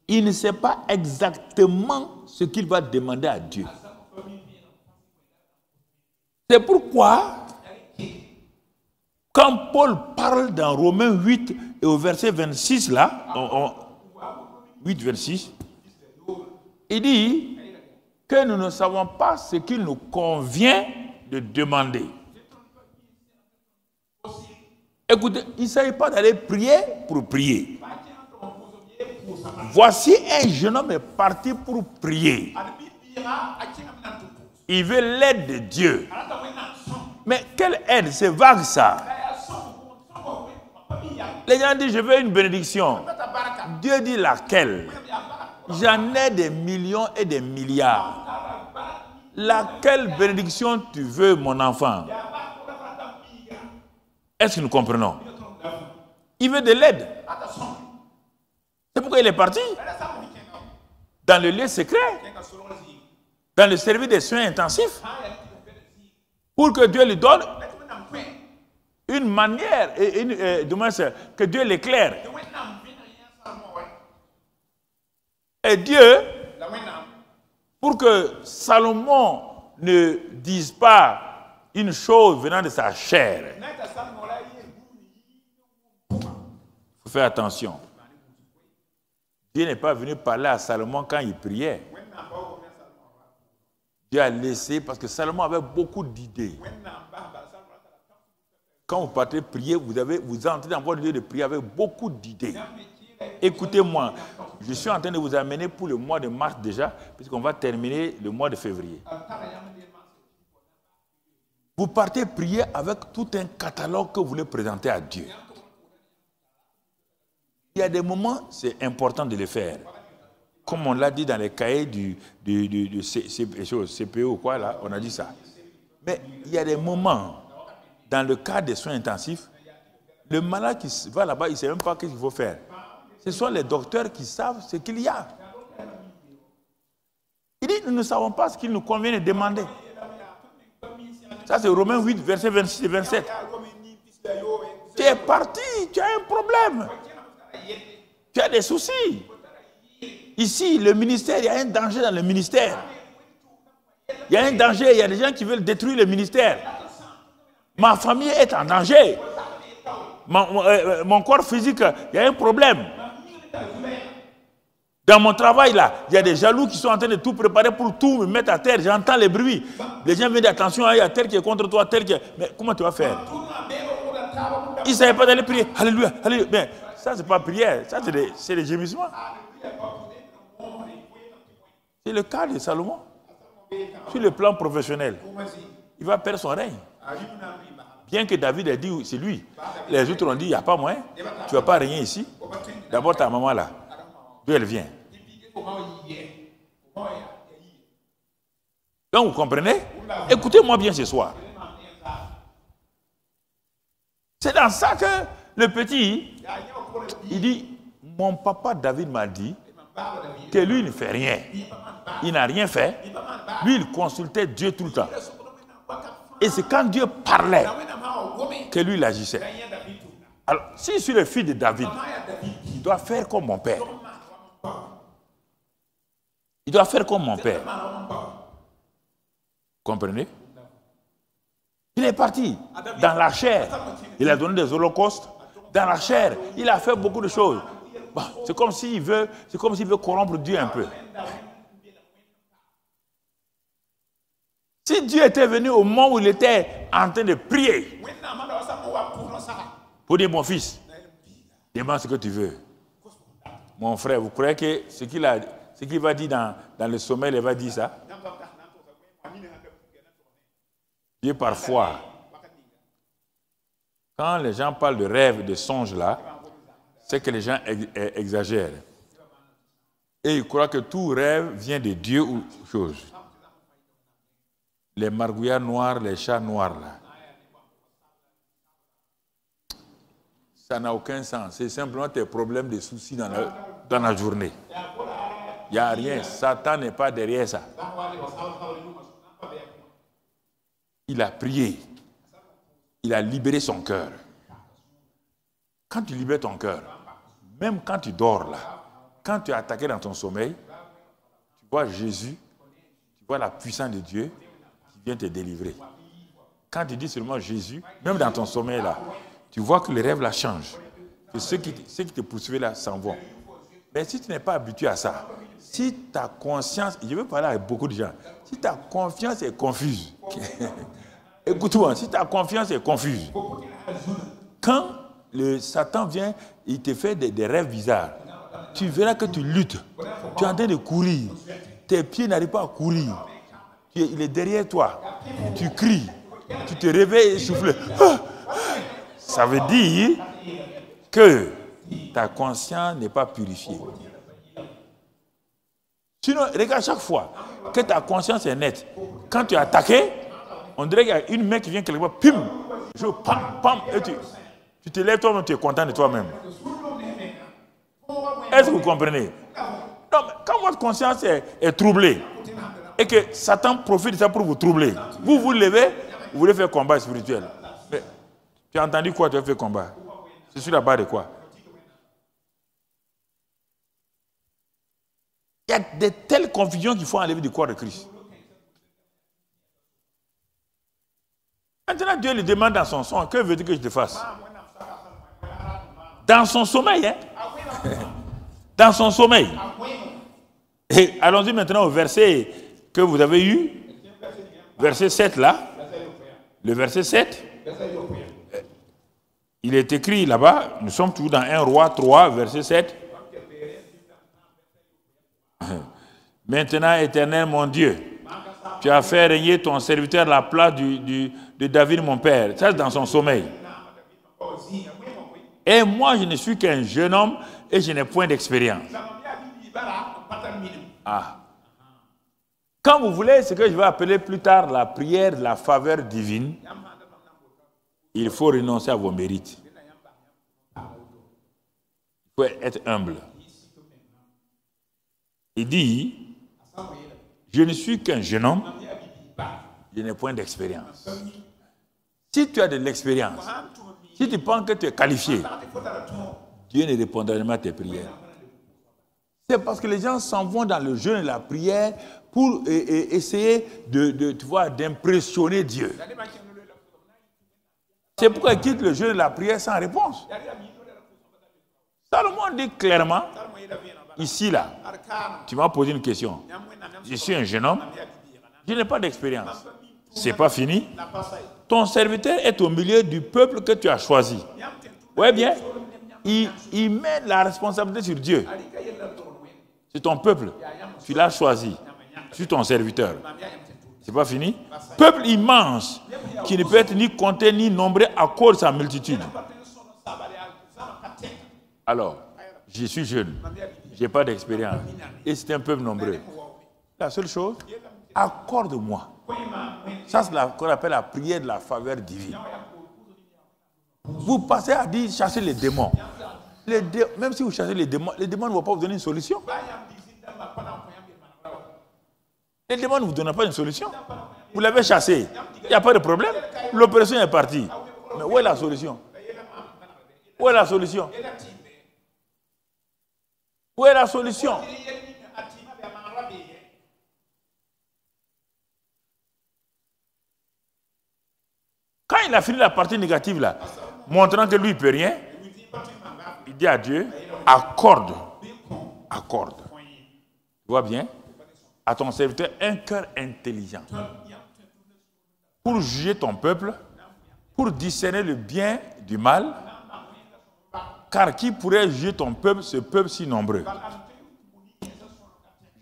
Il ne sait pas exactement ce qu'il va demander à Dieu. C'est pourquoi, quand Paul parle dans Romains 8 et au verset 26, là, 8, 26, il dit que nous ne savons pas ce qu'il nous convient de demander. Écoutez, il ne s'agit pas d'aller prier pour prier. Voici un jeune homme est parti pour prier. Il veut l'aide de Dieu. Mais quelle aide? C'est vague ça. Les gens disent, je veux une bénédiction. Dieu dit laquelle? J'en ai des millions et des milliards. Laquelle bénédiction tu veux, mon enfant? Est-ce que nous comprenons? Il veut de l'aide. C'est pourquoi il est parti. Dans le lieu secret. Dans le service des soins intensifs. Pour que Dieu lui donne une manière, que Dieu l'éclaire. Et Dieu, pour que Salomon ne dise pas une chose venant de sa chair, il faut faire attention. Dieu n'est pas venu parler à Salomon quand il priait. Dieu a laissé, parce que Salomon avait beaucoup d'idées. Quand vous partez prier, vous entrez dans votre lieu de prière avec beaucoup d'idées. Écoutez-moi, je suis en train de vous amener pour le mois de mars déjà, puisqu'on va terminer le mois de février. Vous partez prier avec tout un catalogue que vous voulez présenter à Dieu. Il y a des moments, c'est important de les faire. Comme on l'a dit dans les cahiers du CPE ou quoi, là, on a dit ça. Mais il y a des moments, dans le cas des soins intensifs, le malade qui va là-bas, il ne sait même pas ce qu'il faut faire. Ce sont les docteurs qui savent ce qu'il y a. Il dit, nous ne savons pas ce qu'il nous convient de demander. Ça, c'est Romains 8, versets 26 et 27. Tu es parti, tu as un problème. Tu as des soucis. Ici, le ministère, il y a un danger dans le ministère. Il y a un danger, il y a des gens qui veulent détruire le ministère. Ma famille est en danger. Mon corps physique, il y a un problème. Dans mon travail, là, il y a des jaloux qui sont en train de tout préparer pour tout me mettre à terre. J'entends les bruits. Les gens viennent dire, attention, il y a tel qui est contre toi, tel qui est... Mais comment tu vas faire? Ils ne savaient pas d'aller prier. Alléluia, alléluia. Mais ça, ce n'est pas prière. Ça, c'est des gémissements. C'est le cas de Salomon. Sur le plan professionnel, il va perdre son règne. Bien que David ait dit, c'est lui. Les autres ont dit, il n'y a pas moyen. Tu ne vas pas régner ici. D'abord, ta maman là. D'où elle vient? Donc, vous comprenez? Écoutez-moi bien ce soir. C'est dans ça que le petit, il dit, mon papa David m'a dit que lui, il ne fait rien. Il n'a rien fait. Lui, il consultait Dieu tout le temps. Et c'est quand Dieu parlait que lui, il agissait. Alors, si je suis le fils de David, il doit faire comme mon père. Il doit faire comme mon père. Comprenez? Il est parti dans la chair. Il a donné des holocaustes. Dans la chair, il a fait beaucoup de choses. Bon, c'est comme s'il veut corrompre Dieu un peu. Si Dieu était venu au moment où il était en train de prier, pour dire, mon fils, demande ce que tu veux. Mon frère, vous croyez que ce qu'il va dire dans le sommeil, il va dire ça? Dieu, parfois, quand les gens parlent de rêves, de songes là, c'est que les gens exagèrent. Et ils croient que tout rêve vient de Dieu ou chose. Les margouillards noirs, les chats noirs là. Ça n'a aucun sens. C'est simplement tes problèmes, des soucis dans la journée. Il n'y a rien. Satan n'est pas derrière ça. Il a prié. Il a libéré son cœur. Quand tu libères ton cœur, même quand tu dors là, quand tu es attaqué dans ton sommeil, tu vois Jésus, tu vois la puissance de Dieu qui vient te délivrer. Quand tu dis seulement Jésus, même dans ton sommeil là, tu vois que les rêves là changent. Que ceux qui te poursuivaient là s'en vont. Mais si tu n'es pas habitué à ça, si ta conscience, je veux parler avec beaucoup de gens, si ta confiance est confuse, écoute-moi, si ta confiance est confuse, quand le Satan vient, il te fait des rêves bizarres, tu verras que tu luttes, tu es en train de courir, tes pieds n'arrivent pas à courir, il est derrière toi, tu cries, tu te réveilles essoufflé. Ça veut dire que ta conscience n'est pas purifiée. Sinon, regarde, chaque fois que ta conscience est nette, quand tu es attaqué, on dirait qu'il y a une main qui vient quelque part, pim, pam, pam, et tu te lèves toi-même, tu es content de toi-même. Est-ce que vous comprenez? Non, mais quand votre conscience est troublée, et que Satan profite de ça pour vous troubler, vous vous levez, vous voulez faire combat spirituel. Mais tu as entendu quoi, tu as fait combat? C'est sur la base de quoi? Il y a de telles confusions qu'il faut enlever du corps de Christ. Maintenant, Dieu lui demande dans son son, que veux-tu que je te fasse? Dans son sommeil, hein? Dans son sommeil. Et allons-y maintenant au verset que vous avez eu. Verset 7 là. Le verset 7. Il est écrit là-bas, nous sommes toujours dans 1 Roi 3, verset 7. Maintenant, Éternel mon Dieu, tu as fait régner ton serviteur à la place de David mon père. Ça, c'est dans son sommeil. Et moi, je ne suis qu'un jeune homme et je n'ai point d'expérience. Ah. Quand vous voulez ce que je vais appeler plus tard la prière de la faveur divine, il faut renoncer à vos mérites. Il faut être humble. Il dit, je ne suis qu'un jeune homme, je n'ai point d'expérience. Si tu as de l'expérience, si tu penses que tu es qualifié, Dieu ne répondra jamais à tes prières. C'est parce que les gens s'en vont dans le jeûne et la prière pour essayer d'impressionner Dieu. C'est pourquoi ils quittent le jeûne et la prière sans réponse. Salomon dit clairement, ici là, tu m'as posé une question. Je suis un jeune homme, je n'ai pas d'expérience. C'est pas fini. Ton serviteur est au milieu du peuple que tu as choisi. Oui bien, il met la responsabilité sur Dieu. C'est ton peuple. Tu l'as choisi. C'est ton serviteur. C'est pas fini. Peuple immense qui ne peut être ni compté ni nombré à cause de sa multitude. Alors, je suis jeune. Je n'ai pas d'expérience. Et c'est un peuple nombreux. La seule chose, accorde-moi. Ça, c'est ce qu'on appelle la prière de la faveur divine. Vous passez à dire chasser les démons. Même si vous chassez les démons ne vont pas vous donner une solution. Les démons ne vous donnent pas une solution. Vous l'avez chassé. Il n'y a pas de problème. L'opération est partie. Mais où est la solution? Où est la solution? Où est la solution? il a fini la partie négative là, montrant que lui, il ne peut rien, il dit à Dieu, accorde. Accorde. Tu vois bien? À ton serviteur un cœur intelligent. Pour juger ton peuple, pour discerner le bien du mal, car qui pourrait juger ton peuple, ce peuple si nombreux?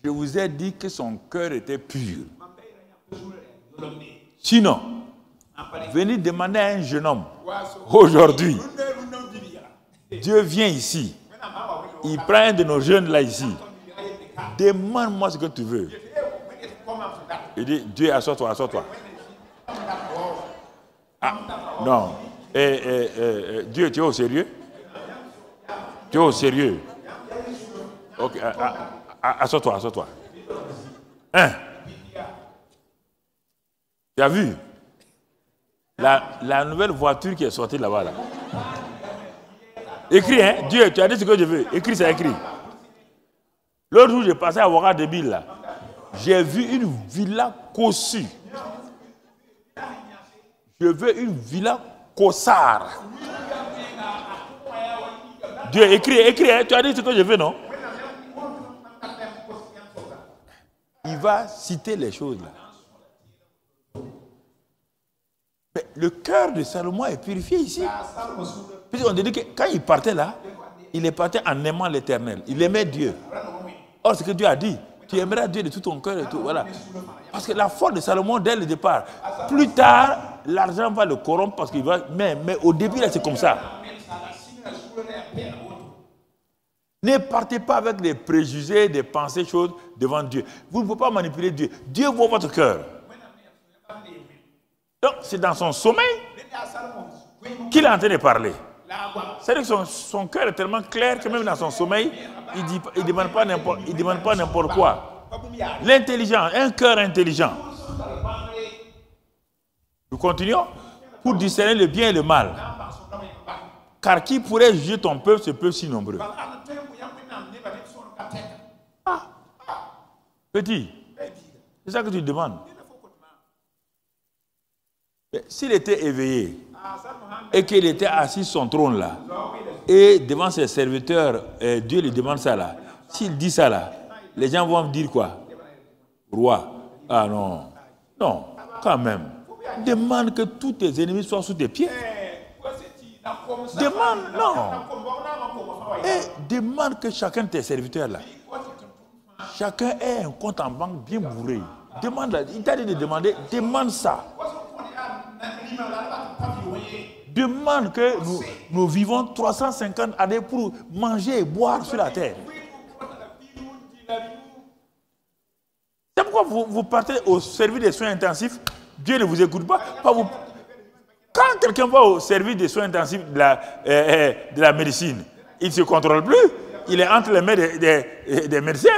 Je vous ai dit que son cœur était pur. Sinon, venez demander à un jeune homme, aujourd'hui, Dieu vient ici, il prend un de nos jeunes là ici, demande-moi ce que tu veux. Il dit, Dieu, assois-toi, assois-toi. Ah, non. Dieu, tu es au sérieux? Tu es au sérieux? Ok, assois-toi, assois-toi. Hein? Tu as vu? La nouvelle voiture qui est sortie là-bas, là. Écris, hein? Dieu, tu as dit ce que je veux. Écris, ça écrit. L'autre jour, j'ai passé à Ouaga de Bill, là. J'ai vu une villa cossue. Je veux une villa cossard. Dieu, écris, écris, hein? Tu as dit ce que je veux, non? Il va citer les choses, là. Mais le cœur de Salomon est purifié ici. Puisqu'on dit que quand il partait là, il est parti en aimant l'Éternel. Il aimait Dieu. Or, ce que Dieu a dit, tu aimeras Dieu de tout ton cœur et tout. Voilà. Parce que la faute de Salomon, dès le départ, plus tard, l'argent va le corrompre parce qu'il va. Mais au début, là, c'est comme ça. Ne partez pas avec des préjugés, des pensées, choses devant Dieu. Vous ne pouvez pas manipuler Dieu. Dieu voit votre cœur. Donc, c'est dans son sommeil qu'il est en train de parler. C'est-à-dire que son cœur est tellement clair que même dans son sommeil, il ne demande pas n'importe quoi. L'intelligent, un cœur intelligent. Nous continuons pour discerner le bien et le mal. Car qui pourrait juger ton peuple, ce peuple si nombreux? Petit, c'est ça que tu demandes. S'il était éveillé et qu'il était assis sur son trône là, et devant ses serviteurs, Dieu lui demande ça là, s'il dit ça là, les gens vont dire quoi? Roi, ah non, non, quand même, demande que tous tes ennemis soient sous tes pieds. Demande, non. Et demande que chacun de tes serviteurs là, chacun ait un compte en banque bien bourré. Demande, il t'a dit de demander, demande ça. Demande que nous vivons 350 années pour manger et boire sur la terre. C'est pourquoi vous partez au service des soins intensifs, Dieu ne vous écoute pas. Quand quelqu'un va au service des soins intensifs de la médecine, il ne se contrôle plus. Il est entre les mains des médecins.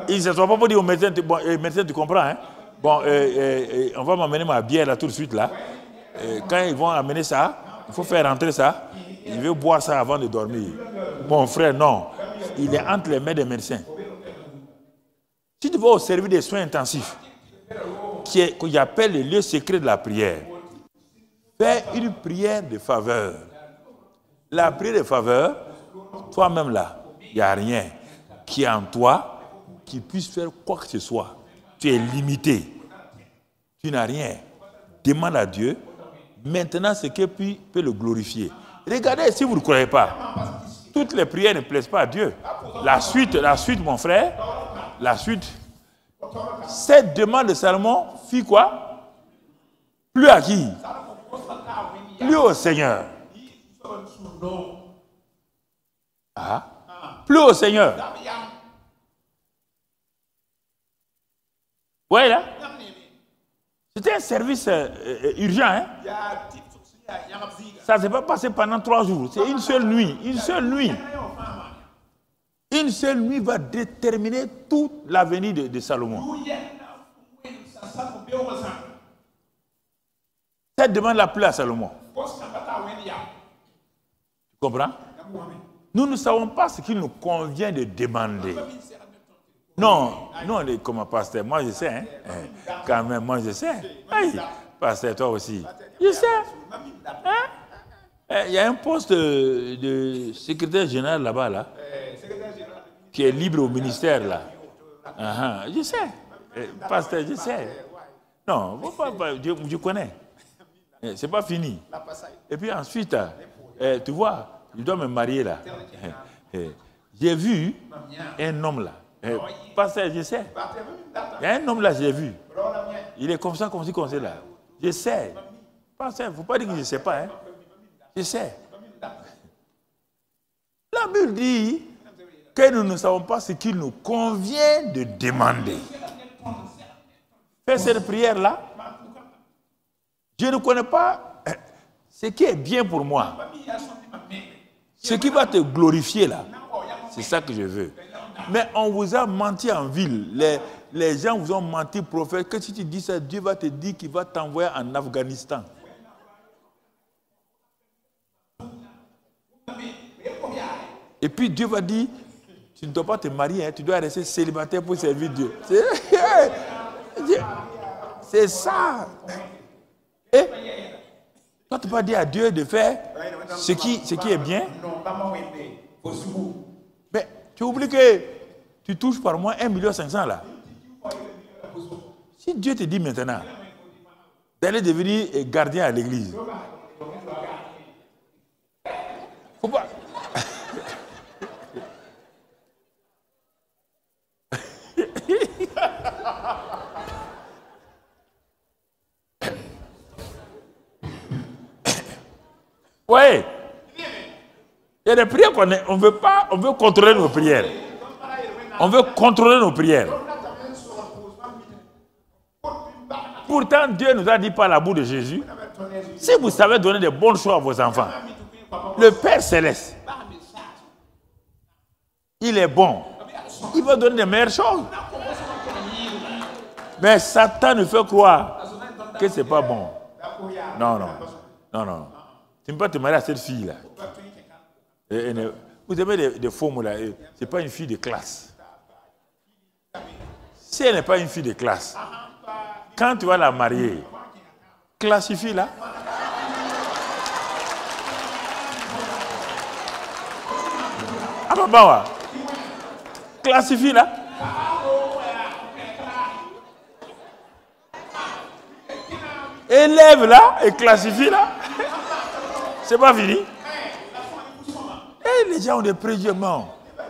Il ne se soit pas pour dire au médecin, bon, médecin, tu comprends, hein? Bon, on va m'amener ma bière là tout de suite là. Quand ils vont amener ça, il faut faire rentrer ça. Il veut boire ça avant de dormir. Mon frère, non. Il est entre les mains des médecins. Si tu vas au service des soins intensifs, qu'il appelle le lieu secret de la prière, fais une prière de faveur. La prière de faveur, toi-même là, il n'y a rien qui est en toi qui puisse faire quoi que ce soit. Tu es limité. Tu n'as rien. Demande à Dieu. Maintenant, ce qui peut le glorifier. Regardez, si vous ne croyez pas, toutes les prières ne plaisent pas à Dieu. La suite, mon frère, la suite. Cette demande de Salomon fit quoi? Plus à qui? Plus au Seigneur. Ah, plus au Seigneur. Ouais, là. C'était un service urgent, hein? Ça ne s'est pas passé pendant 3 jours. C'est une seule nuit. Une seule nuit. Une seule nuit va déterminer toute l'avenir de Salomon. Cette demande la plus à Salomon. Tu comprends? Nous ne savons pas ce qu'il nous convient de demander. Non, non, comme pasteur, moi je sais, hein? Quand même, moi je sais. Hey, Pasteur, toi aussi. Je sais. Hein? Il y a un poste de secrétaire général là-bas, là, qui est libre au ministère, là. Je sais. Pasteur, je sais. Non, je connais. C'est pas fini. Et puis ensuite, tu vois, je dois me marier, là. J'ai vu un homme, là. Pasteur, je sais. Il y a un homme, là, j'ai vu. Il est comme ça, comme ça, là. Je sais. Pasteur, il ne faut pas dire que je ne sais pas, hein. Je sais. La Bible dit que nous ne savons pas ce qu'il nous convient de demander. Fais cette prière-là. Je ne connais pas ce qui est bien pour moi. Ce qui va te glorifier, là. C'est ça que je veux. Mais on vous a menti en ville. Les gens vous ont menti, prophète, que si tu dis ça, Dieu va te dire qu'il va t'envoyer en Afghanistan. Et puis Dieu va dire, tu ne dois pas te marier, hein, tu dois rester célibataire pour servir Dieu. C'est ça. Et toi, tu ne peux pas dire à Dieu de faire ce qui est bien. Mais tu oublies que tu touches par mois 1 500 000 là. Si Dieu te dit maintenant d'aller devenir gardien à l'église, faut pas. Oui. Il y a des prières on veut pas, on veut contrôler nos prières. On veut contrôler nos prières. Pourtant, Dieu nous a dit par la bouche de Jésus, si vous savez donner de bonnes choses à vos enfants, le Père Céleste, il est bon. Il va donner des meilleures choses. Mais Satan nous fait croire que ce n'est pas bon. Non. Tu ne peux pas te marier à cette fille-là. Vous avez des faux mots là. Ce n'est pas une fille de classe. Si elle n'est pas une fille de classe, quand tu vas la marier, classifie-la. Ah, papa, classifie-la. Élève-la et classifie-la. C'est pas fini. Et les gens ont des préjugés.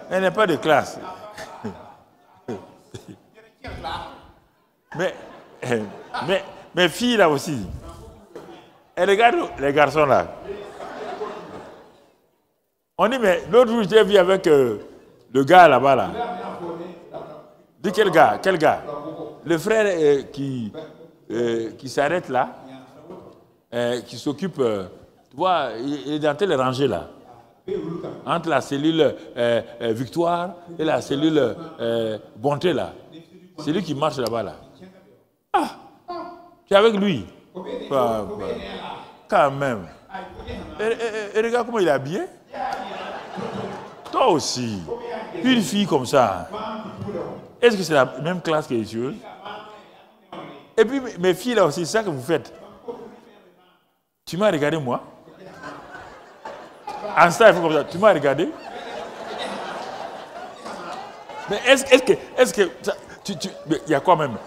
Elle n'est pas de classe. Mais mes filles là aussi. Elles regardent les garçons là. On dit, mais l'autre jour, j'ai vu avec le gars là-bas là. Dis quel gars? Le frère qui s'arrête là, qui s'occupe, tu vois, il est dans telle rangée là. Entre la cellule Victoire et la cellule Bonté là. C'est lui qui marche là-bas là. Ah, tu es avec lui. Quand même. Et regarde comment il est habillé. Toi aussi. Une fille comme ça. Est-ce que c'est la même classe que les yeux? Et puis mes filles là aussi, c'est ça que vous faites. Tu m'as regardé moi? En ça, il faut comme ça. Tu m'as regardé? Mais est-ce que il y a quoi même?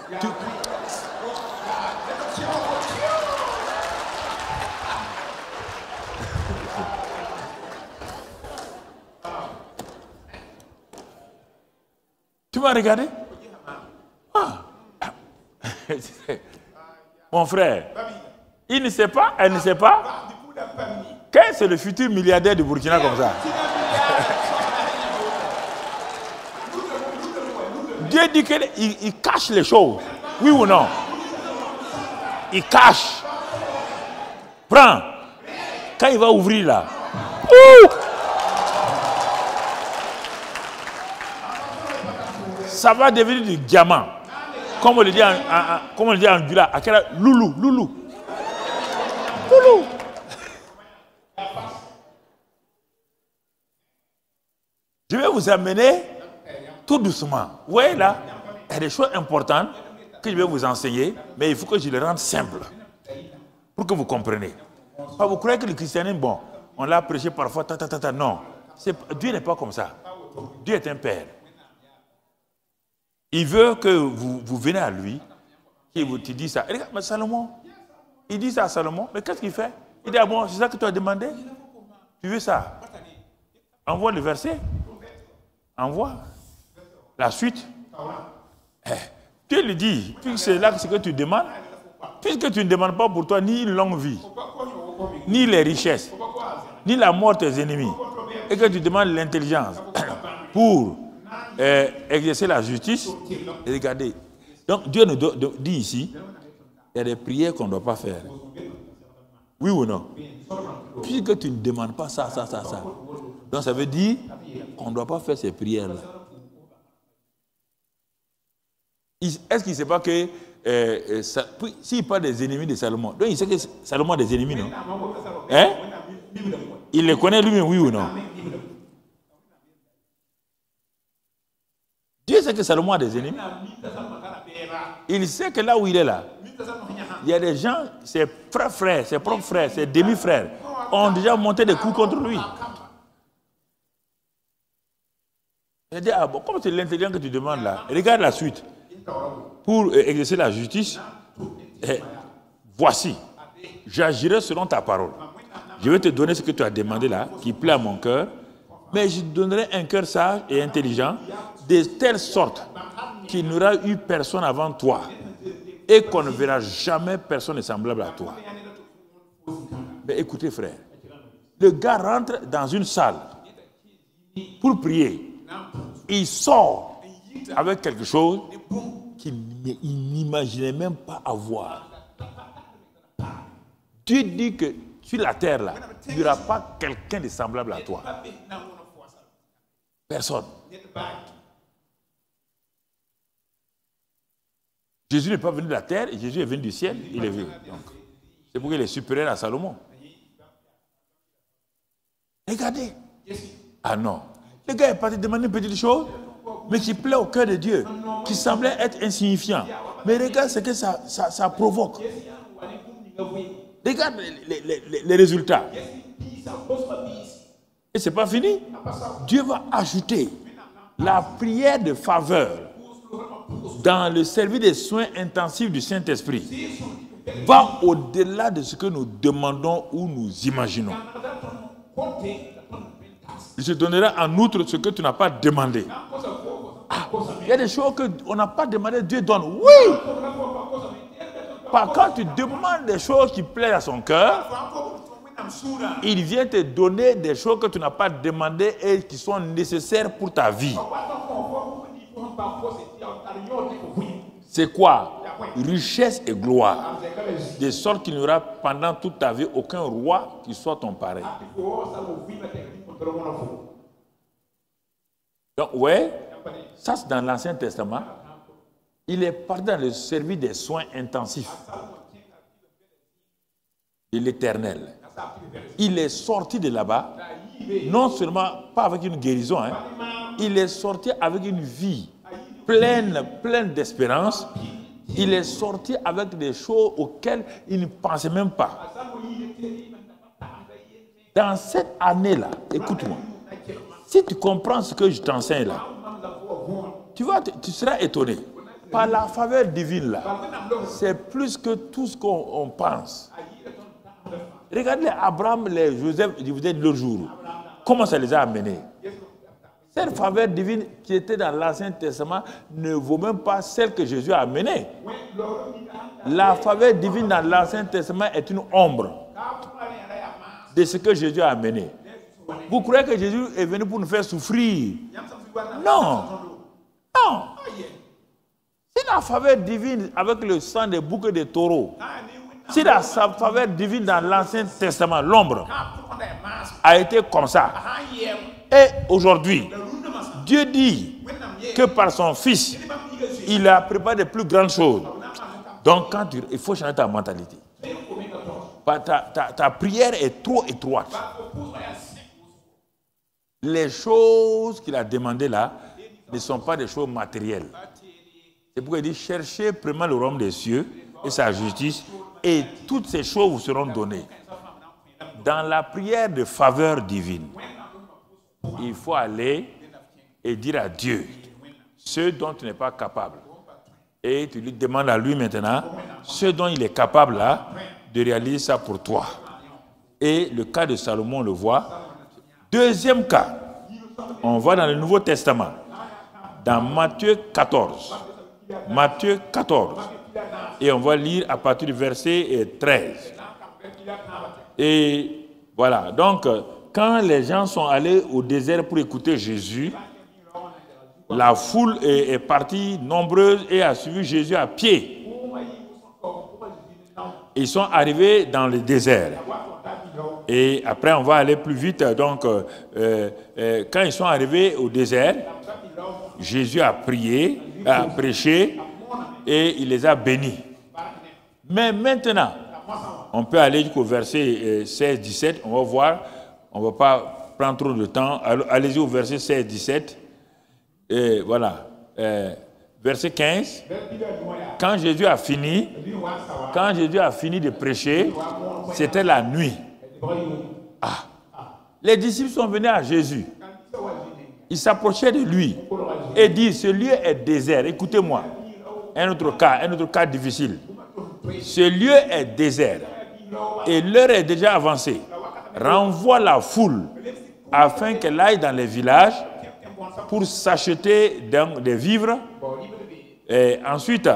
Tu m'as regardé? Ah. Mon frère, il ne sait pas, elle ne sait pas que c'est le futur milliardaire du Burkina comme ça. Dieu dit qu'il cache les choses. Oui ou non? Il cache. Prends. Quand il va ouvrir là. Ça va devenir du diamant. Comme on le dit en Gula, loulou. Je vais vous amener tout doucement. Vous voyez là, il y a des choses importantes que je vais vous enseigner, mais il faut que je les rende simples. Pour que vous compreniez. Vous croyez que le christianisme, bon, on l'a prêché parfois, non. Dieu n'est pas comme ça. Dieu est un père. Il veut que vous venez à lui, qu'il vous dit ça. Et regarde, mais Salomon, il dit ça à Salomon, mais qu'est-ce qu'il fait? Il dit, ah bon, c'est ça que tu as demandé? Tu veux ça? Envoie le verset. Envoie. La suite. Dieu lui dit, puisque c'est là ce que tu demandes, puisque tu ne demandes pas pour toi ni une longue vie, ni les richesses, ni la mort de tes ennemis, et que tu demandes l'intelligence pour exercer la justice, regardez. Donc Dieu nous dit ici, il y a des prières qu'on ne doit pas faire. Oui ou non? Puisque tu ne demandes pas ça. Donc ça veut dire qu'on ne doit pas faire ces prières-là. Est-ce qu'il ne sait pas que s'il parle des ennemis de Salomon, donc il sait que Salomon a des ennemis, non? Hein? Il les connaît lui-même, oui ou non? Dieu sait que Salomon a des ennemis. Il sait que là où il est là, il y a des gens, ses frères, ses propres frères, ses demi-frères, ont déjà monté des coups contre lui. Il dit, ah bon, comme c'est l'intelligence que tu demandes là, regarde la suite. Pour exercer la justice, voici, j'agirai selon ta parole. Je vais te donner ce que tu as demandé là, qui plaît à mon cœur, mais je te donnerai un cœur sage et intelligent, de telle sorte qu'il n'y aura eu personne avant toi, et qu'on ne verra jamais personne de semblable à toi. Mais écoutez frère, le gars rentre dans une salle pour prier. Il sort avec quelque chose qu'il n'imaginait même pas avoir. Dieu dit que sur la terre là, il n'y aura pas quelqu'un de semblable à toi. Personne. Jésus n'est pas venu de la terre, Jésus est venu du ciel, il est venu. C'est pourquoi il est supérieur à Salomon. Regardez. Ah non. Le gars est parti demander une petite chose, mais qui plaît au cœur de Dieu, qui semblait être insignifiant. Mais regarde ce que ça provoque. Regarde les résultats. Et ce n'est pas fini. Dieu va ajouter la prière de faveur dans le service des soins intensifs du Saint-Esprit. Va au-delà de ce que nous demandons ou nous imaginons. Il se donnera en outre ce que tu n'as pas demandé. Il y a des choses qu'on n'a pas demandé, Dieu donne. Oui! Quand tu demandes des choses qui plaisent à son cœur, il vient te donner des choses que tu n'as pas demandées et qui sont nécessaires pour ta vie. C'est quoi? Richesse et gloire. De sorte qu'il n'y aura pendant toute ta vie aucun roi qui soit ton pareil. Donc, ouais, ça c'est dans l'Ancien Testament. Il est parti dans le service des soins intensifs de l'Éternel. Il est sorti de là-bas, non seulement pas avec une guérison, hein, il est sorti avec une vie pleine d'espérance. Il est sorti avec des choses auxquelles il ne pensait même pas. Dans cette année-là, écoute-moi, si tu comprends ce que je t'enseigne là, tu seras étonné. Par la faveur divine là, c'est plus que tout ce qu'on pense. Regardez Abraham, les Joseph, je vous ai dit l'autre jour, comment ça les a amenés. Cette faveur divine qui était dans l'Ancien Testament ne vaut même pas celle que Jésus a amenée. La faveur divine dans l'Ancien Testament est une ombre de ce que Jésus a amené. Vous croyez que Jésus est venu pour nous faire souffrir? Non. Non. C'est la faveur divine avec le sang des boucs et des taureaux. C'est la faveur divine dans l'Ancien Testament. L'ombre a été comme ça. Et aujourd'hui, Dieu dit que par son Fils, il a préparé de plus grandes choses. Donc, il faut changer ta mentalité. Ta prière est trop étroite. Les choses qu'il a demandées là ne sont pas des choses matérielles. C'est pourquoi il dit, cherchez premièrement le royaume des cieux et sa justice, et toutes ces choses vous seront données. Dans la prière de faveur divine, il faut aller et dire à Dieu ce dont tu n'es pas capable. Et tu lui demandes à lui maintenant ce dont il est capable là de réaliser ça pour toi. Et le cas de Salomon, on le voit. Deuxième cas, on va dans le Nouveau Testament, dans Matthieu 14. Matthieu 14. Et on va lire à partir du verset 13. Et voilà, donc quand les gens sont allés au désert pour écouter Jésus, la foule est partie nombreuse et a suivi Jésus à pied. Ils sont arrivés dans le désert. Et après, on va aller plus vite. Donc, quand ils sont arrivés au désert, Jésus a prié, a prêché et il les a bénis. Mais maintenant, on peut aller jusqu'au verset 16-17. On va voir, on ne va pas prendre trop de temps. Allez-y au verset 16-17. Et voilà. Verset 15. Quand Jésus a fini de prêcher, c'était la nuit. Ah. Les disciples sont venus à Jésus. Ils s'approchaient de lui et disent, ce lieu est désert. Écoutez-moi. Un autre cas difficile. Ce lieu est désert et l'heure est déjà avancée. Renvoie la foule afin qu'elle aille dans les villages pour s'acheter des vivres. Et ensuite,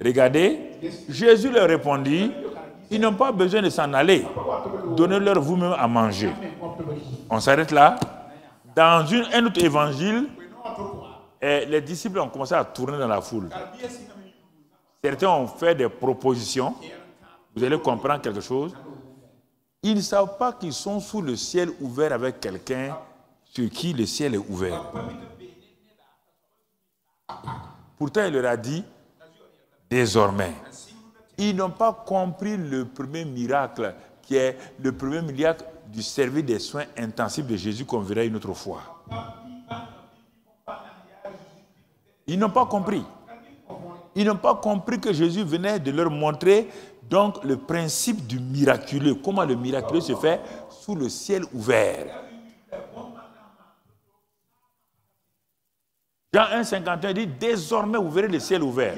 regardez, Jésus leur répondit, ils n'ont pas besoin de s'en aller. Donnez-leur vous-même à manger. On s'arrête là. Dans un autre évangile, les disciples ont commencé à tourner dans la foule. Certains ont fait des propositions. Vous allez comprendre quelque chose. Ils ne savent pas qu'ils sont sous le ciel ouvert avec quelqu'un sur qui le ciel est ouvert. Pourtant, il leur a dit, désormais. Ils n'ont pas compris le premier miracle, qui est le premier miracle du service des soins intensifs de Jésus qu'on verra une autre fois. Ils n'ont pas compris. Ils n'ont pas compris que Jésus venait de leur montrer donc le principe du miraculeux. Comment le miraculeux se fait sous le ciel ouvert. Jean 1,51 dit, désormais vous verrez le ciel ouvert.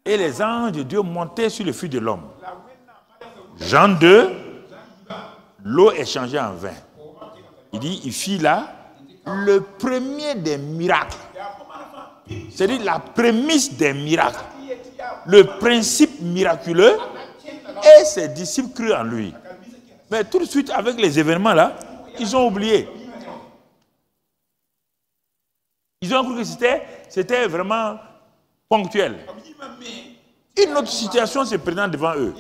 Et les anges de Dieu montaient sur le Fils de l'homme. Jean 2, l'eau est changée en vin. Il dit, il fit là le premier des miracles. C'est-à-dire la prémisse des miracles. Le principe miraculeux, et ses disciples crurent en lui. Mais tout de suite, avec les événements là, ils ont oublié. Ils ont cru que c'était vraiment ponctuel. Une autre situation se présente devant eux.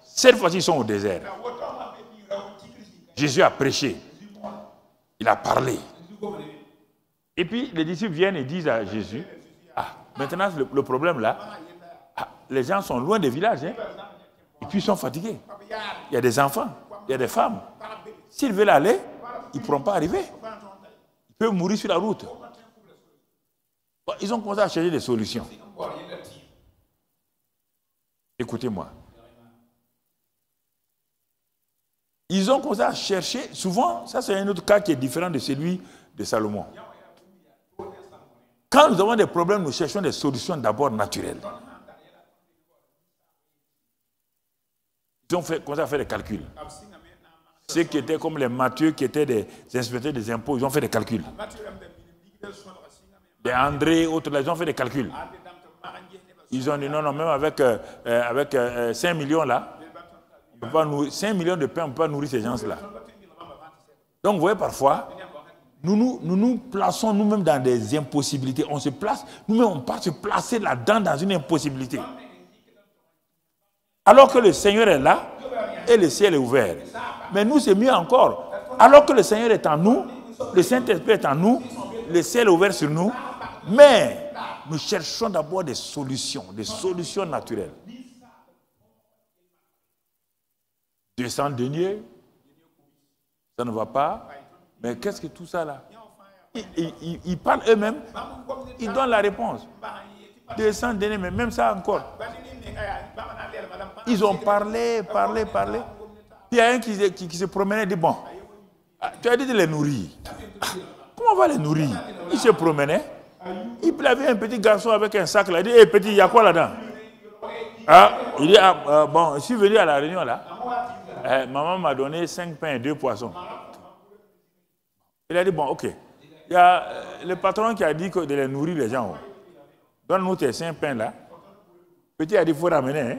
Cette fois-ci, ils sont au désert. Jésus a prêché. Il a parlé. Et puis, les disciples viennent et disent à Jésus, maintenant, le problème là, les gens sont loin des villages. Hein, et puis, ils sont fatigués. Il y a des enfants, il y a des femmes. S'ils veulent aller, ils ne pourront pas arriver. Ils peuvent mourir sur la route. Ils ont commencé à chercher des solutions. Écoutez-moi. Ils ont commencé à chercher, souvent, ça c'est un autre cas qui est différent de celui de Salomon. Quand nous avons des problèmes, nous cherchons des solutions d'abord naturelles. Ils ont commencé à faire des calculs. Ceux qui étaient comme les Matthieu, qui étaient des inspecteurs des impôts, ils ont fait des calculs. Les André, autres, ils ont fait des calculs. Ils ont dit non, même avec 5 millions là, on peut pas nourrir, 5 millions de pain, on ne peut pas nourrir ces gens-là. Donc vous voyez parfois, nous plaçons nous-mêmes dans des impossibilités. On se place, nous-mêmes on peut se placer là-dedans dans une impossibilité. Alors que le Seigneur est là et le ciel est ouvert. Mais nous c'est mieux encore. Alors que le Seigneur est en nous, le Saint-Esprit est en nous, le ciel est ouvert sur nous, mais nous cherchons d'abord des solutions naturelles. 200 deniers, ça ne va pas. Mais qu'est-ce que tout ça là? Ils parlent eux-mêmes, ils donnent la réponse. 200 deniers, mais même ça encore. Ils ont parlé. Puis il y a un qui se promenait et dit, bon, tu as dit de les nourrir. Comment on va les nourrir? Il se promenait. Il avait un petit garçon avec un sac là. Il dit, hé petit, il y a quoi là-dedans? Il dit, bon, je suis venu à la réunion là. Maman m'a donné 5 pains et 2 poissons. Il a dit, bon, ok. Il y a le patron qui a dit de les nourrir les gens. Donne-nous tes 5 pains là. Petit a dit, il faut ramener. Hein?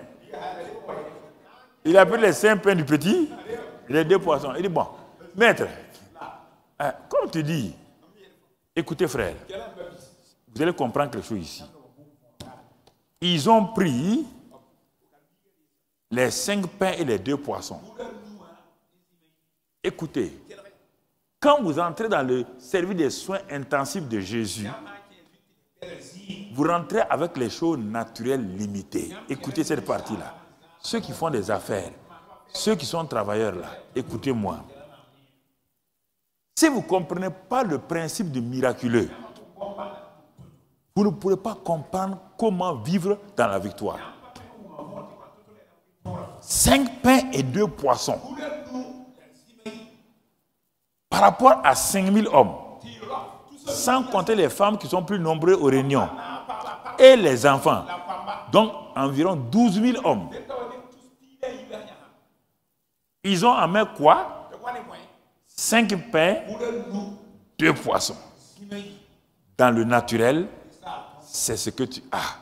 Il a pris les 5 pains du petit et les 2 poissons. Il dit, bon, maître, comme tu dis, écoutez frère, vous allez comprendre quelque chose ici. Ils ont pris les 5 pains et les 2 poissons. Écoutez, quand vous entrez dans le service des soins intensifs de Jésus, vous rentrez avec les choses naturelles limitées. Écoutez cette partie-là. Ceux qui font des affaires, ceux qui sont travailleurs là, écoutez-moi. Si vous ne comprenez pas le principe du miraculeux, vous ne pourrez pas comprendre comment vivre dans la victoire. 5 pains et 2 poissons. Par rapport à 5000 hommes, sans compter les femmes qui sont plus nombreuses aux réunions, et les enfants, donc environ 12 000 hommes. Ils ont en main quoi? 5 pains, 2 poissons. Dans le naturel, c'est ce que tu as.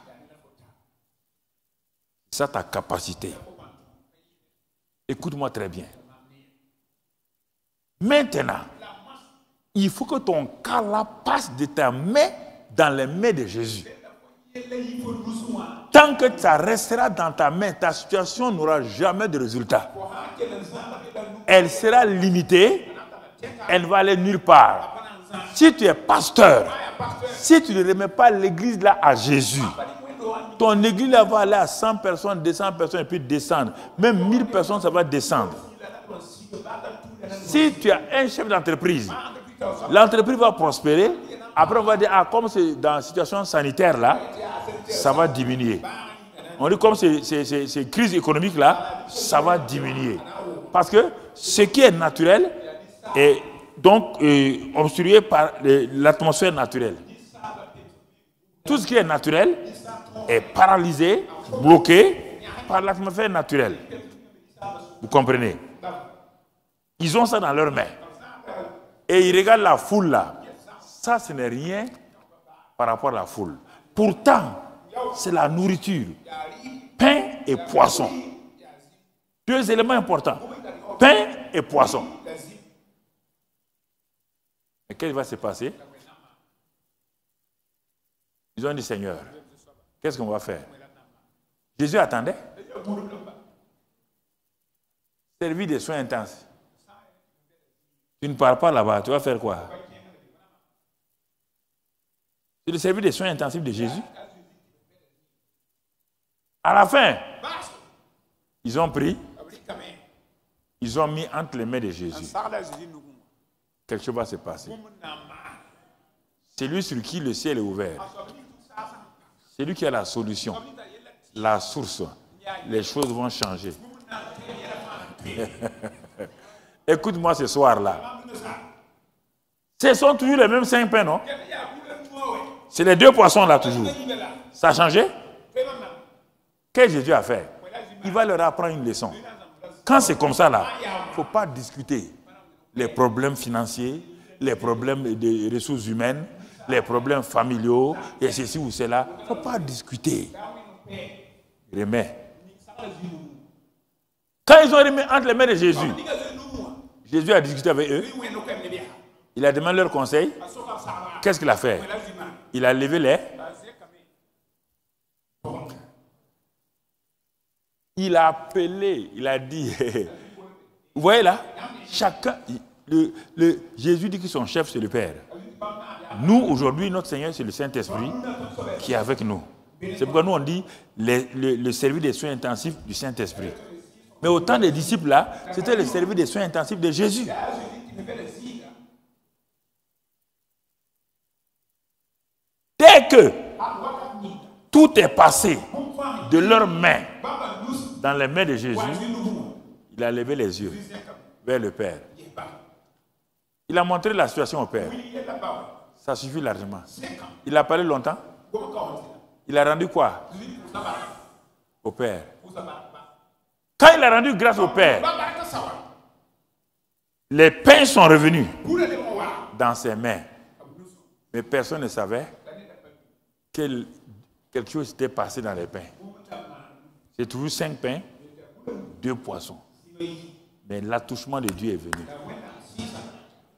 C'est ta capacité. Écoute-moi très bien. Maintenant, il faut que ton cas là passe de ta main dans les mains de Jésus. Tant que ça restera dans ta main, ta situation n'aura jamais de résultat. Elle sera limitée, elle ne va aller nulle part. Si tu es pasteur, si tu ne remets pas l'église là à Jésus, ton église là va aller à 100 personnes, 200 personnes et puis descendre. Même 1000 personnes, ça va descendre. Si tu as un chef d'entreprise, l'entreprise va prospérer. Après, on va dire, comme c'est dans la situation sanitaire là, ça va diminuer. On dit, comme c'est crise économique là, ça va diminuer. Parce que ce qui est naturel est donc obstrué par l'atmosphère naturelle. Tout ce qui est naturel est paralysé, bloqué par l'atmosphère naturelle. Vous comprenez? Ils ont ça dans leurs mains. Et ils regardent la foule là. Ça, ce n'est rien par rapport à la foule. Pourtant, c'est la nourriture. Pain et poisson. 2 éléments importants. Pain et poisson. Et qu'est-ce qui va se passer? Ils ont dit, Seigneur, qu'est-ce qu'on va faire? Jésus attendait. Servir des soins intenses. Tu ne pars pas là-bas, tu vas faire quoi? C'est le service des soins intensifs de Jésus. À la fin, ils ont pris, ils ont mis entre les mains de Jésus. Quelque chose va se passer. C'est lui sur qui le ciel est ouvert. C'est lui qui a la solution, la source. Les choses vont changer. Écoute-moi ce soir-là. Ce sont toujours les mêmes 5 pains, non? C'est les 2 poissons là toujours. Ça a changé? Qu'est-ce que Jésus a fait? Il va leur apprendre une leçon. Quand c'est comme ça là, il ne faut pas discuter les problèmes financiers, les problèmes des ressources humaines, les problèmes familiaux, et ceci ou cela. Il ne faut pas discuter. Remets. Quand ils ont remis entre les mains de Jésus, Jésus a discuté avec eux. Il a demandé leur conseil. Qu'est-ce qu'il a fait? Il a levé les. Il a appelé, il a dit. Vous voyez là? Chacun. Jésus dit que son chef, c'est le Père. Nous, aujourd'hui, notre Seigneur, c'est le Saint-Esprit qui est avec nous. C'est pourquoi nous, on dit le service des soins intensifs du Saint-Esprit. Mais au temps des disciples là, c'était le service des soins intensifs de Jésus. Dès que tout est passé, de leurs mains dans les mains de Jésus, il a levé les yeux vers le Père. Il a montré la situation au Père. Ça suffit largement. Il a parlé longtemps. Il a rendu quoi? Au Père. Quand il a rendu grâce au Père, les pains sont revenus dans ses mains. Mais personne ne savait que quelque chose s'était passé dans les pains. J'ai trouvé 5 pains, 2 poissons. Mais l'attouchement de Dieu est venu.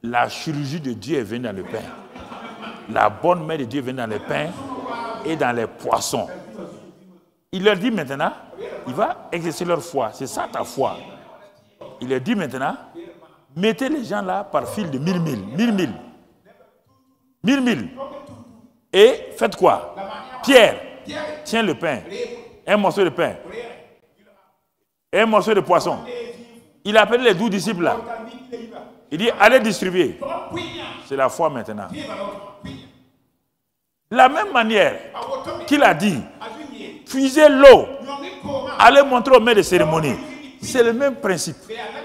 La chirurgie de Dieu est venue dans le pain. La bonne main de Dieu est venue dans les pains et dans les poissons. Il leur dit maintenant, il va exercer leur foi. C'est ça ta foi. Il leur dit maintenant, mettez les gens là par fil de 1000 milles. Et faites quoi? Pierre, tiens le pain. Un morceau de pain. Et un morceau de poisson. Il a appelé les 12 disciples là. Il dit, allez distribuer. C'est la foi maintenant. La même manière qu'il a dit, puisez l'eau, allez montrer aux maîtres de cérémonie. C'est le même principe.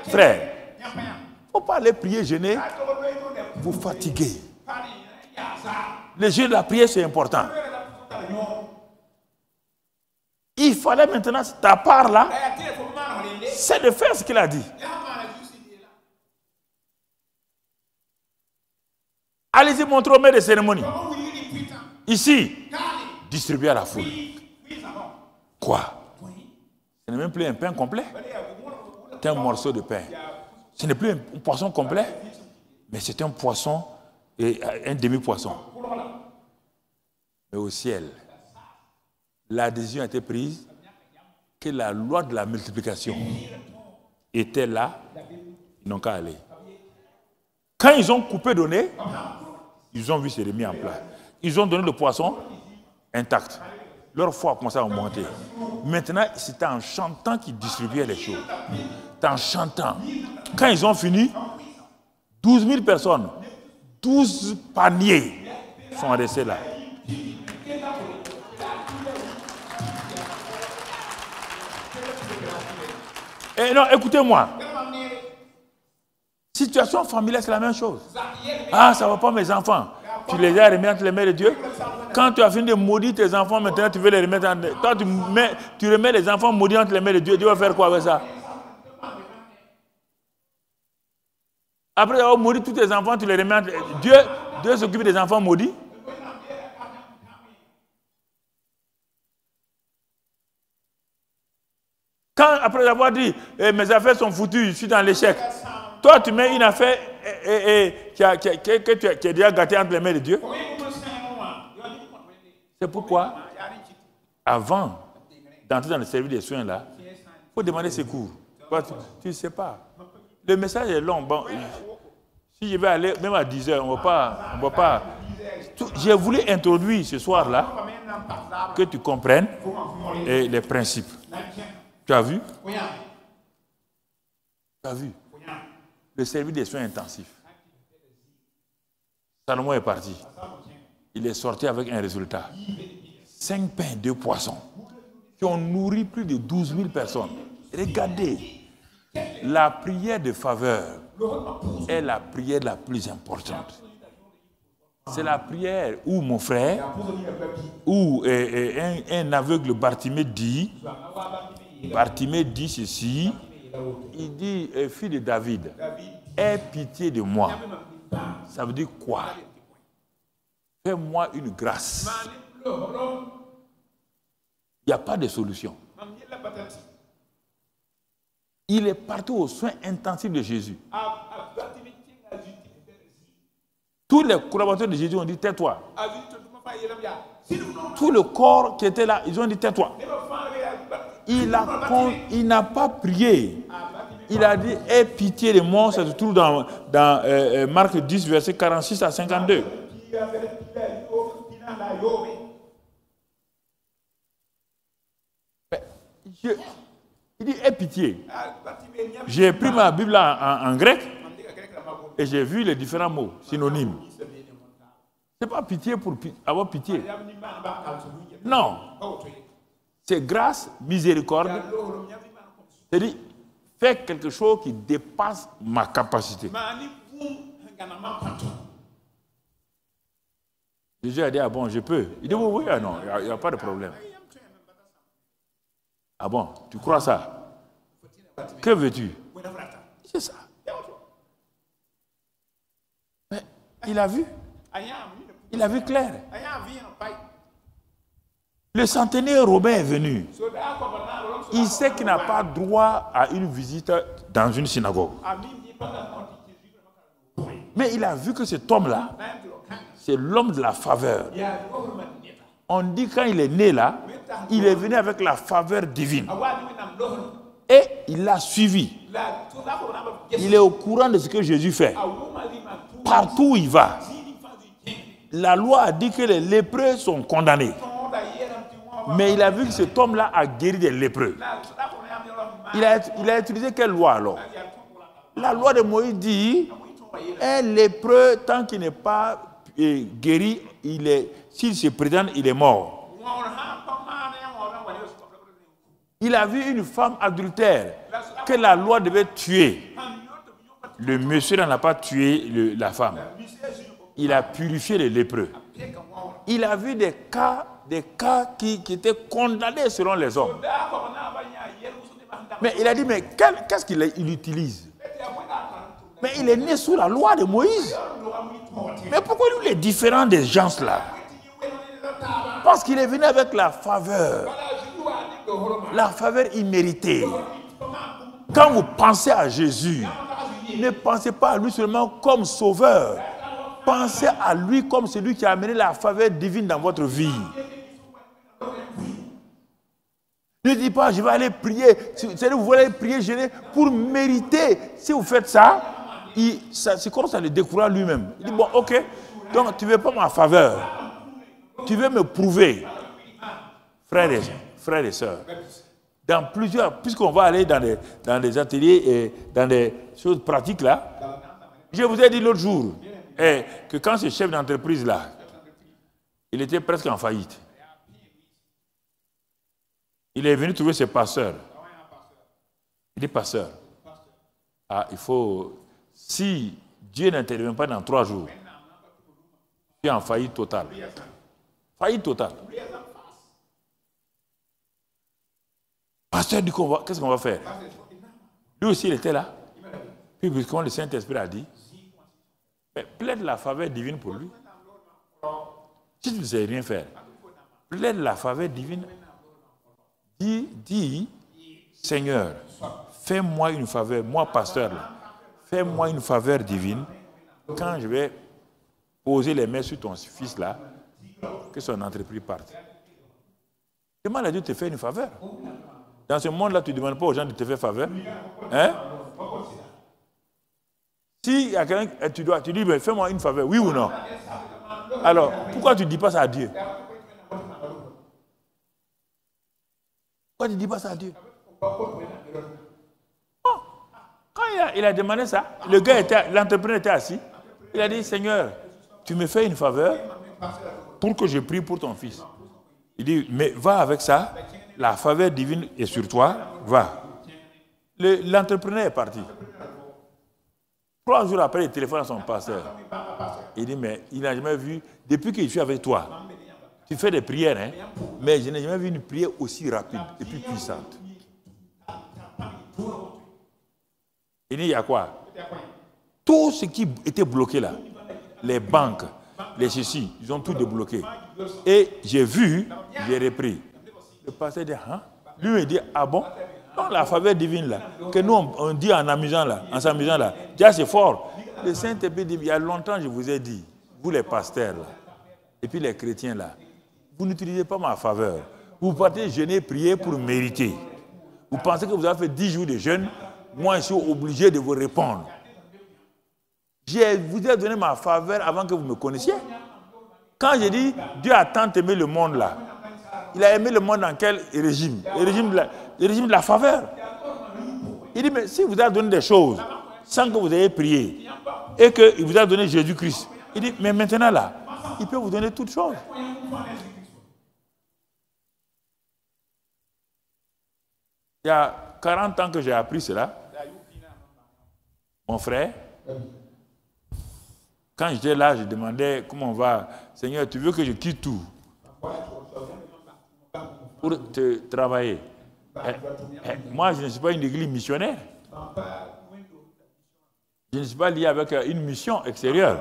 Frère, il ne faut pas aller prier, jeûner, vous fatiguer. Le jeûne de la prière, c'est important. Il fallait maintenant, ta part là, c'est de faire ce qu'il a dit. Allez-y montrer aux maîtres de cérémonie. Ici, distribuer à la foule. Quoi? Ce n'est même plus un pain complet. C'est un morceau de pain. Ce n'est plus un poisson complet, mais c'est un poisson et un demi-poisson. Mais au ciel, la décision a été prise que la loi de la multiplication était là, ils n'ont qu'à aller. Quand ils ont coupé donné, ils ont vu se remis en place. Ils ont donné le poisson intact. Leur foi a commencé à monter. Maintenant, c'est en chantant qu'ils distribuaient les choses. C'est en chantant. Quand ils ont fini, 12 000 personnes, 12 paniers sont restés là. Et non, écoutez-moi. Situation familiale, c'est la même chose. Ah, ça ne va pas mes enfants. Tu les as remis entre les mains de Dieu. Quand tu as fini de maudire tes enfants, maintenant tu veux les remettre entre... Toi, tu remets les enfants maudits entre les mains de Dieu. Dieu va faire quoi avec ça? Après avoir maudit tous tes enfants, tu les remets entre... Dieu s'occupe des enfants maudits. Quand, après avoir dit, mes affaires sont foutues, je suis dans l'échec. Toi, tu mets une affaire que tu as déjà gâtée entre les mains de Dieu. C'est pourquoi, avant d'entrer dans le service des soins, là, il faut demander secours. Tu ne sais pas. Le message est long. Bon, si je vais aller, même à 10 heures, on ne va pas. J'ai voulu introduire ce soir-là, que tu comprennes les principes. Tu as vu? Tu as vu? Le service des soins intensifs. Salomon est parti. Il est sorti avec un résultat. 5 pains, 2 poissons, qui ont nourri plus de 12 000 personnes. Regardez, la prière de faveur est la prière la plus importante. C'est la prière où mon frère, où un aveugle Bartimée dit ceci, il dit, fille de David, aie pitié de moi. Ça veut dire quoi? Fais-moi une grâce. Il n'y a pas de solution. Il est parti aux soins intensifs de Jésus. Tous les collaborateurs de Jésus ont dit, tais-toi. Tout le corps qui était là, ils ont dit, tais-toi. Il n'a pas prié. Il a dit, aie pitié de moi. Ça se trouve dans Marc 10, verset 46 à 52. Il dit, aie pitié. J'ai pris ma Bible en grec et j'ai vu les différents mots, synonymes. Ce n'est pas pitié pour avoir pitié. Non. C'est grâce, miséricorde. C'est-à-dire, faire quelque chose qui dépasse ma capacité. Jésus a dit, ah bon, je peux. Il dit, oui, ah non, il n'y a pas de problème. Ah bon, tu crois ça? Que veux-tu? C'est ça. Mais il a vu. Il a vu clair. Le centenaire Romain est venu. Il sait qu'il n'a pas droit à une visite dans une synagogue. Mais il a vu que cet homme-là, c'est l'homme de la faveur. On dit quand il est né là, il est venu avec la faveur divine. Et il l'a suivi. Il est au courant de ce que Jésus fait. Partout où il va. La loi a dit que les lépreux sont condamnés. Mais il a vu que cet homme-là a guéri des lépreux. Il a utilisé quelle loi alors? La loi de Moïse dit, un lépreux, tant qu'il n'est pas guéri, s'il se présente, il est mort. Il a vu une femme adultère que la loi devait tuer. Le monsieur n'a pas tué la femme. Il a purifié les lépreux. Il a vu des cas qui étaient condamnés selon les hommes. Mais il a dit, mais qu'est-ce qu'il utilise? Mais il est né sous la loi de Moïse. Mais pourquoi lui, il est différent des gens là? Parce qu'il est venu avec la faveur. La faveur imméritée. Quand vous pensez à Jésus, ne pensez pas à lui seulement comme sauveur. Pensez à lui comme celui qui a amené la faveur divine dans votre vie. Ne dites pas, je vais aller prier. Vous voulez prier, jeûner pour mériter. Si vous faites ça, c'est comme ça le décourage lui-même. Il dit, bon, ok, donc tu ne veux pas ma faveur. Tu veux me prouver. Frères et sœurs, dans plusieurs, puisqu'on va aller dans des ateliers et dans des choses pratiques là, je vous ai dit l'autre jour que quand ce chef d'entreprise là, il était presque en faillite. Il est venu trouver ses pasteurs. Il dit, pasteur, il faut, si Dieu n'intervient pas dans 3 jours, tu es en faillite totale. Faillite totale. Pasteur dit, qu'est-ce qu'on va faire? Lui aussi, il était là. Puis, puisqu'on le Saint-Esprit a dit, plaide la faveur divine pour lui. Si tu ne sais rien faire, plaide la faveur divine. Dis, Seigneur, fais-moi une faveur, moi pasteur, fais-moi une faveur divine quand je vais poser les mains sur ton fils là, que son entreprise parte. Demande à Dieu de te faire une faveur. Dans ce monde-là, tu ne demandes pas aux gens de te faire faveur. Hein? Si il y a quelqu'un, tu dis, fais-moi une faveur, oui ou non? Alors, pourquoi tu ne dis pas ça à Dieu? Pourquoi tu ne dis pas ça à Dieu? Quand il a demandé ça, l'entrepreneur était assis. Il a dit, Seigneur, tu me fais une faveur pour que je prie pour ton fils. Il dit, mais va avec ça, la faveur divine est sur toi, va. L'entrepreneur est parti. 3 jours après, il téléphone à son pasteur. Il dit, mais il n'a jamais vu, depuis que je suis avec toi, tu fais des prières, hein, mais je n'ai jamais vu une prière aussi rapide et plus puissante. Il dit, il y a quoi? Tout ce qui était bloqué là, les banques, les ceci, ils ont tout débloqué. Et j'ai vu, j'ai repris. Le pasteur dit, hein? Lui, il dit, ah bon? Non, la faveur divine là, que nous on dit en amusant là, en s'amusant là, déjà c'est fort. Le Saint-Esprit dit, il y a longtemps je vous ai dit, vous les pasteurs là, et puis les chrétiens là, vous n'utilisez pas ma faveur. Vous partez jeûner, prier pour mériter. Vous pensez que vous avez fait 10 jours de jeûne, moi je suis obligé de vous répondre. Je vous ai donné ma faveur avant que vous me connaissiez. Quand j'ai dit, Dieu a tant aimé le monde là, il a aimé le monde dans quel régime? Le régime de la faveur. Il dit, mais si vous avez donné des choses sans que vous ayez prié et qu'il vous a donné Jésus-Christ, il dit, mais maintenant là, il peut vous donner toutes choses. Il y a 40 ans que j'ai appris cela. Mon frère, quand j'étais là, je demandais comment on va. Seigneur, tu veux que je quitte tout pour te travailler? Moi, je ne suis pas une église missionnaire. Je ne suis pas lié avec une mission extérieure.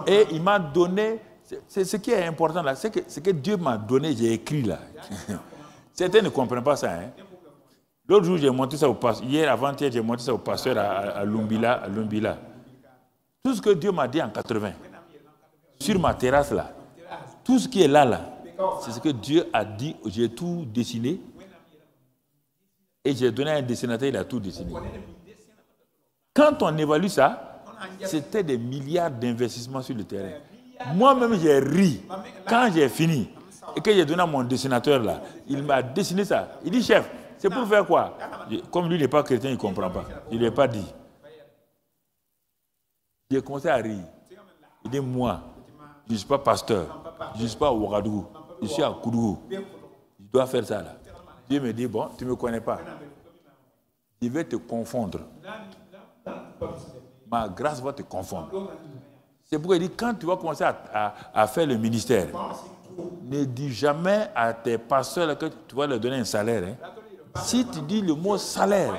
Et il m'a donné, c'est ce qui est important là, c'est que Dieu m'a donné, j'ai écrit là. Certains ne comprennent pas ça. Hein. L'autre jour, j'ai monté ça au pasteur. Hier, avant-hier, j'ai monté ça au pasteur à Lumbila. Tout ce que Dieu m'a dit en 80, sur ma terrasse là, tout ce qui est là, c'est ce que Dieu a dit. J'ai tout dessiné. Et j'ai donné à un dessinateur, il a tout dessiné. Quand on évalue ça, c'était des milliards d'investissements sur le terrain. Moi-même, j'ai ri. Quand j'ai fini, et que j'ai donné à mon dessinateur là, il m'a dessiné ça. Il dit, chef, c'est pour faire quoi? Comme lui n'est pas chrétien, il ne comprend pas. Il ne lui a pas dit. J'ai commencé à rire. Il dit, moi, je ne suis pas pasteur. Je ne suis pas à Ouagadougou. Je suis à Koudougou. Je dois faire ça là. Dieu me dit, bon, tu ne me connais pas. Je vais te confondre. Ma grâce va te confondre. C'est pourquoi il dit, quand tu vas commencer à faire le ministère, ne dis jamais à tes pasteurs que tu vas leur donner un salaire. Hein. Si tu dis le mot salaire,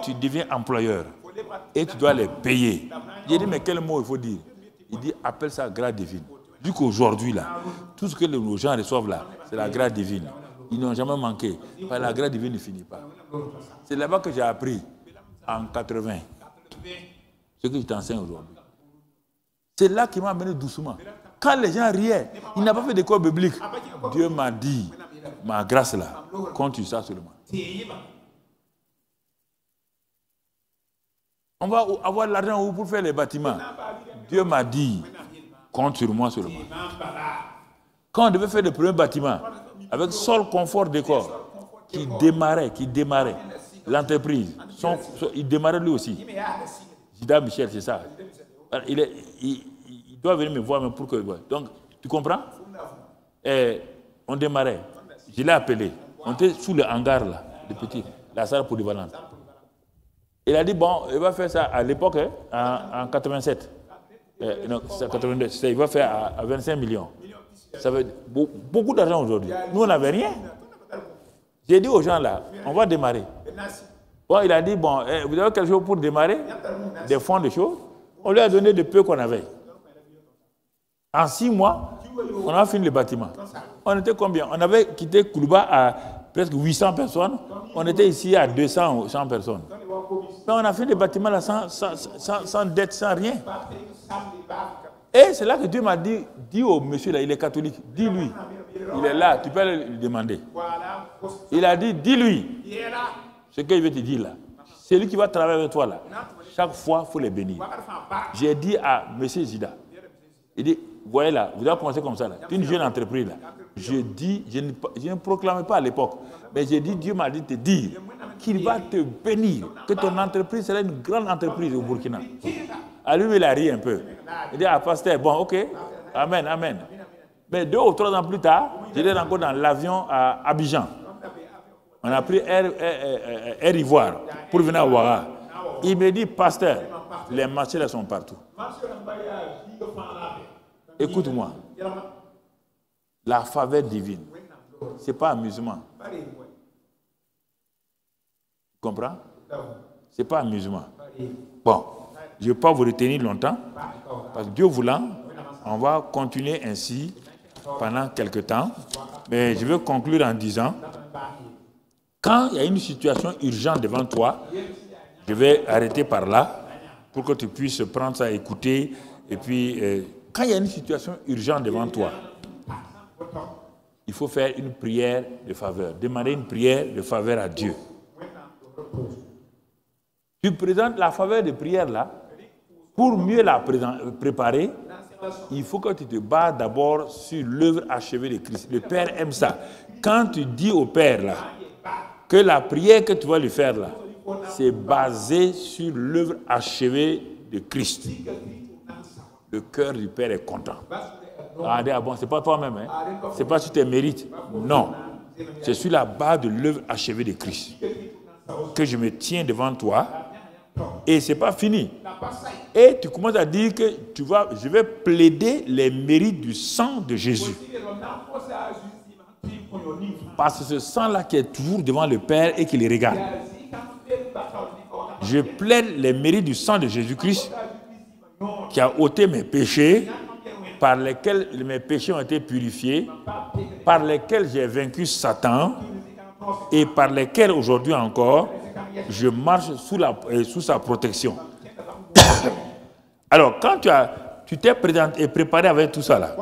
tu deviens employeur et tu dois les payer. J'ai dit, mais quel mot il faut dire? Il dit, appelle ça grâce divine. Du coup, aujourd'hui, là, tout ce que les gens reçoivent là, c'est la grâce divine. Ils n'ont jamais manqué. La grâce divine ne finit pas. C'est là-bas que j'ai appris, en 80, ce que je t'enseigne aujourd'hui. C'est là qu'il m'a amené doucement. Quand les gens riaient, il n'a pas fait d'école biblique. Dieu m'a dit, ma grâce là, continue ça seulement. On va avoir l'argent pour faire les bâtiments. Dieu m'a dit, compte sur moi seulement. Quand on devait faire le premier bâtiment, avec Sol Confort Décor, qui démarrait, l'entreprise, il démarrait lui aussi. Zida Michel, c'est ça. Il doit venir me voir pour que... Donc, tu comprends? Et on démarrait. Je l'ai appelé. On était sous le hangar, là, le petit, la salle polyvalente. Il a dit, bon, il va faire ça à l'époque, en 87. Non, c'est 82. Il va faire à 25 millions. Ça veut dire beaucoup d'argent aujourd'hui. Nous, on n'avait rien. J'ai dit aux gens là, on va démarrer. Bon, il a dit, bon, vous avez quelque chose pour démarrer? Des fonds de choses. On lui a donné de peu qu'on avait. En 6 mois, on a fini le bâtiment. On était combien? On avait quitté Koulouba à presque 800 personnes. On était ici à 200 personnes. Mais on a fait le bâtiment là sans dette, sans rien. Et c'est là que Dieu m'a dit, dis au monsieur là, il est catholique, dis-lui. Il est là, tu peux lui demander. Il a dit, dis-lui ce qu'il veut te dire là. C'est lui qui va travailler avec toi là. Chaque fois, il faut les bénir. J'ai dit à monsieur Zida, il dit, voyez là, vous avez commencé comme ça là. C'est une jeune entreprise là. Je ne proclamais pas à l'époque, mais j'ai dit, Dieu m'a dit de te dire qu'il va te bénir, que ton entreprise sera une grande entreprise au Burkina. À lui, il a ri un peu. Il dit, ah, pasteur, bon, ok, amen, amen. Mais 2 ou 3 ans plus tard, j'étais encore dans l'avion à Abidjan. On a pris Air Ivoire pour venir à Ouaga. Il me dit, pasteur, les marchés là sont partout. Écoute-moi, la faveur divine, ce n'est pas amusement. Tu comprends? Ce n'est pas amusement. Bon, je ne vais pas vous retenir longtemps, parce que Dieu voulant, on va continuer ainsi pendant quelques temps. Mais je veux conclure en disant, quand il y a une situation urgente devant toi, je vais arrêter par là, pour que tu puisses prendre ça, écouter, et puis... quand il y a une situation urgente devant toi, il faut faire une prière de faveur. Demander une prière de faveur à Dieu. Tu présentes la faveur de prière là. Pour mieux la préparer, il faut que tu te bases d'abord sur l'œuvre achevée de Christ. Le Père aime ça. Quand tu dis au Père là, que la prière que tu vas lui faire là, c'est basé sur l'œuvre achevée de Christ. Le cœur du Père est content. Ah bon, c'est pas toi-même, hein? C'est pas sur tes mérites. Non. C'est sur la base de l'œuvre achevée de Christ que je me tiens devant toi. Et ce n'est pas fini. Et tu commences à dire que je vais plaider les mérites du sang de Jésus. Parce que ce sang-là qui est toujours devant le Père et qui le regarde. Je plaide les mérites du sang de Jésus-Christ qui a ôté mes péchés, par lesquels mes péchés ont été purifiés, par lesquels j'ai vaincu Satan et par lesquels aujourd'hui encore je marche sous sa protection. Alors, quand tu t'es présenté et préparé avec tout ça là,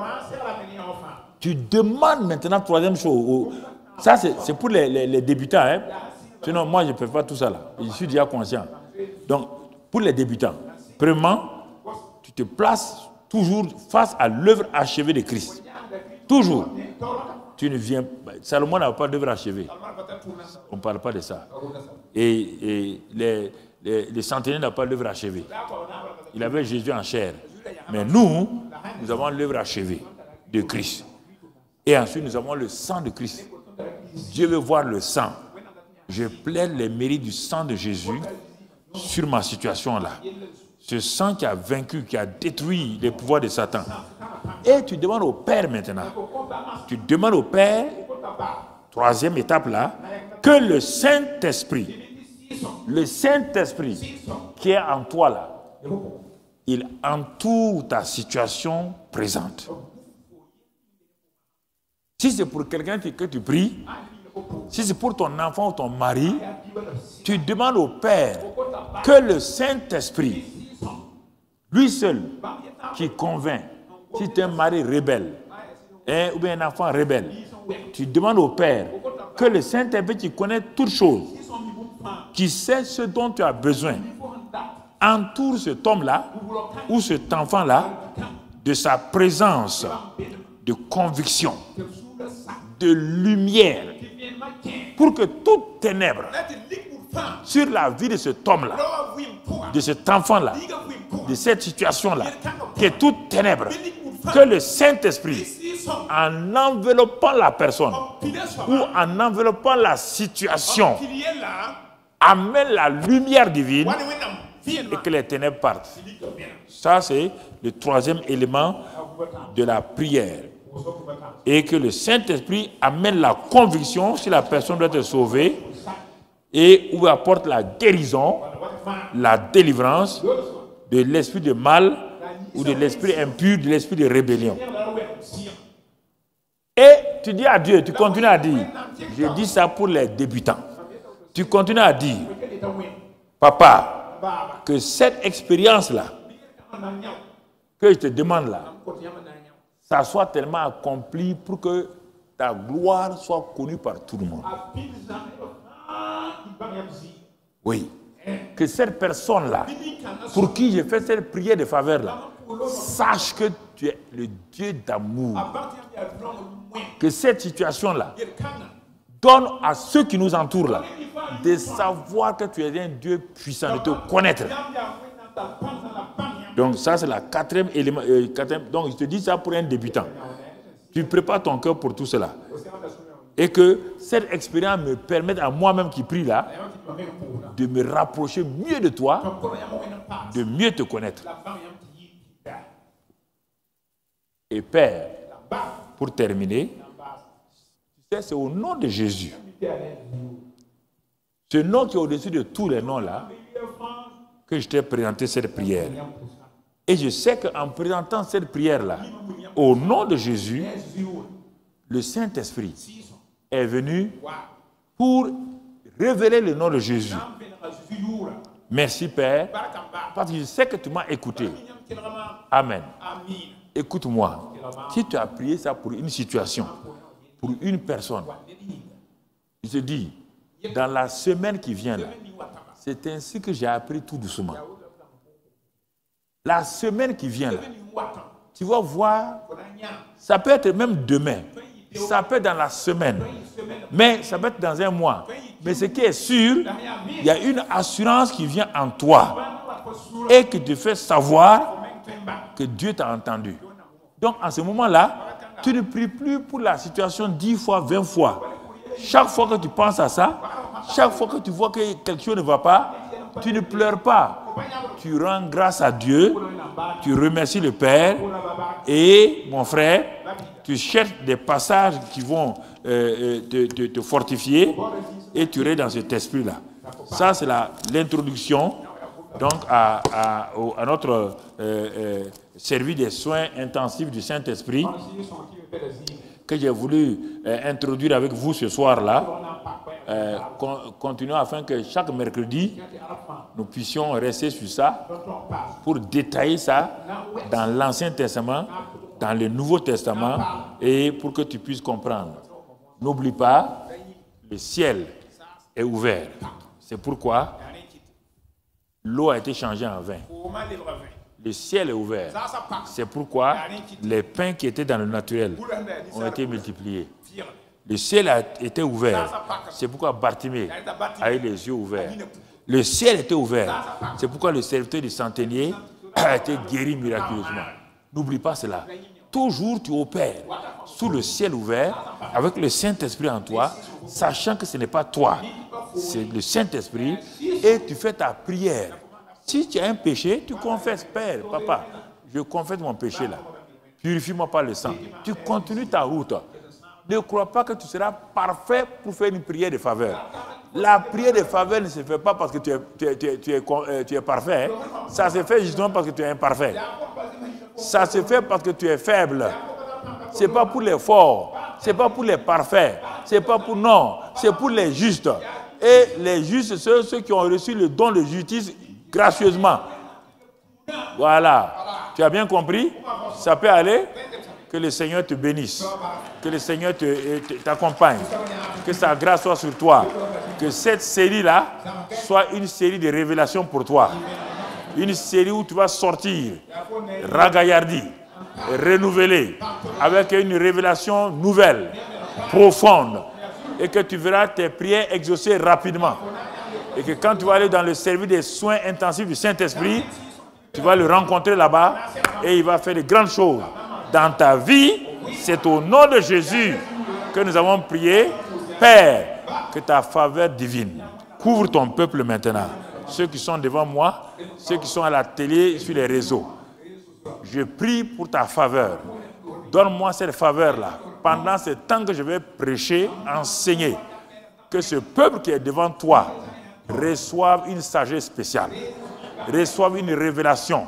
tu demandes maintenant troisième chose. Ça, c'est pour les débutants. Hein? Sinon, moi, je ne peux pas tout ça là. Je suis déjà conscient. Donc, pour les débutants, premièrement, tu te places toujours face à l'œuvre achevée de Christ. Toujours. Tu ne viens pas. Salomon n'a pas d'œuvre achevée. On ne parle pas de ça. Et les centenaires n'ont pas l'œuvre achevée. Il avait Jésus en chair. Mais nous avons l'œuvre achevée de Christ. Et ensuite, nous avons le sang de Christ. Dieu veut voir le sang. Je plaide les mérites du sang de Jésus sur ma situation là. Ce sang qui a vaincu, qui a détruit les pouvoirs de Satan. Et tu demandes au Père maintenant. Tu demandes au Père, troisième étape là, que le Saint-Esprit qui est en toi là, il entoure ta situation présente. Si c'est pour quelqu'un que tu pries, si c'est pour ton enfant ou ton mari, tu demandes au Père que le Saint-Esprit, lui seul, qui convainc, si tu es un mari rebelle, ou bien un enfant rebelle, tu demandes au Père que le Saint-Esprit qui connaît toutes choses, qui sait ce dont tu as besoin, entoure cet homme-là ou cet enfant-là de sa présence, de conviction, de lumière, pour que toute ténèbre sur la vie de cet homme-là, de cet enfant-là, de cette situation-là, que toute ténèbre, que le Saint-Esprit, en enveloppant la personne ou en enveloppant la situation, amène la lumière divine et que les ténèbres partent. Ça, c'est le troisième élément de la prière. Et que le Saint-Esprit amène la conviction si la personne doit être sauvée et ou apporte la guérison, la délivrance de l'esprit de mal ou de l'esprit impur, de l'esprit de rébellion. Et tu dis à Dieu, tu continues à dire, je dis ça pour les débutants, tu continues à dire, Papa, que cette expérience-là, que je te demande là, ça soit tellement accompli pour que ta gloire soit connue par tout le monde. Oui. Que cette personne-là, pour qui je fais cette prière de faveur-là, sache que tu es le Dieu d'amour. Que cette situation-là donne à ceux qui nous entourent là, de savoir que tu es un Dieu puissant, de te connaître. Donc ça, c'est la quatrième élément. Donc je te dis ça pour un débutant. Tu prépares ton cœur pour tout cela. Et que cette expérience me permette à moi-même qui prie là, de me rapprocher mieux de toi, de mieux te connaître. Et Père, pour terminer, c'est au nom de Jésus, ce nom qui est au-dessus de tous les noms là, que je t'ai présenté cette prière. Et je sais qu'en présentant cette prière-là, au nom de Jésus, le Saint-Esprit est venu pour révéler le nom de Jésus. Merci Père, parce que je sais que tu m'as écouté. Amen. Écoute-moi, si tu as prié ça pour une situation, pour une personne, je te dis, dans la semaine qui vient là, c'est ainsi que j'ai appris tout doucement. La semaine qui vient là, tu vas voir, ça peut être même demain, ça peut être dans la semaine, mais ça peut être dans un mois. Mais ce qui est sûr, il y a une assurance qui vient en toi et qui te fait savoir que Dieu t'a entendu. Donc, en ce moment-là, tu ne pries plus pour la situation 10 fois, 20 fois. Chaque fois que tu penses à ça, chaque fois que tu vois que quelque chose ne va pas, tu ne pleures pas. Tu rends grâce à Dieu, tu remercies le Père et, mon frère, tu cherches des passages qui vont te fortifier et tu restes dans cet esprit-là. Ça, c'est l'introduction donc à notre service des soins intensifs du Saint-Esprit que j'ai voulu introduire avec vous ce soir-là. Continuons afin que chaque mercredi, nous puissions rester sur ça pour détailler ça dans l'Ancien Testament, dans le Nouveau Testament et pour que tu puisses comprendre. N'oublie pas, le ciel est ouvert. C'est pourquoi l'eau a été changée en vin. Le ciel est ouvert. C'est pourquoi les pains qui étaient dans le naturel ont été multipliés. Le ciel a été ouvert. C'est pourquoi Bartimée a eu les yeux ouverts. Le ciel était ouvert. C'est pourquoi le serviteur du centenier a été guéri miraculeusement. N'oublie pas cela. Toujours tu opères sous le ciel ouvert, avec le Saint-Esprit en toi, sachant que ce n'est pas toi, c'est le Saint-Esprit, et tu fais ta prière. Si tu as un péché, tu confesses, Père, Papa, je confesse mon péché là. Purifie-moi par le sang. Tu continues ta route. Ne crois pas que tu seras parfait pour faire une prière de faveur. La prière de faveur ne se fait pas parce que tu es parfait. Hein. Ça se fait justement parce que tu es imparfait. Ça se fait parce que tu es faible. Ce n'est pas pour les forts. Ce n'est pas pour les parfaits. Ce n'est pas pour non. C'est pour les justes. Et les justes, c'est ceux qui ont reçu le don de justice gracieusement. Voilà. Tu as bien compris? Ça peut aller? Que le Seigneur te bénisse. Que le Seigneur t'accompagne. Que sa grâce soit sur toi. Que cette série-là soit une série de révélations pour toi. Une série où tu vas sortir ragaillardi, renouvelé, avec une révélation nouvelle, profonde. Et que tu verras tes prières exaucées rapidement. Et que quand tu vas aller dans le service des soins intensifs du Saint-Esprit, tu vas le rencontrer là-bas et il va faire de grandes choses. Dans ta vie, c'est au nom de Jésus que nous avons prié. Père, que ta faveur divine couvre ton peuple maintenant. Ceux qui sont devant moi, ceux qui sont à la télé, sur les réseaux. Je prie pour ta faveur. Donne-moi cette faveur-là. Pendant ce temps que je vais prêcher, enseigner, que ce peuple qui est devant toi reçoive une sagesse spéciale, reçoive une révélation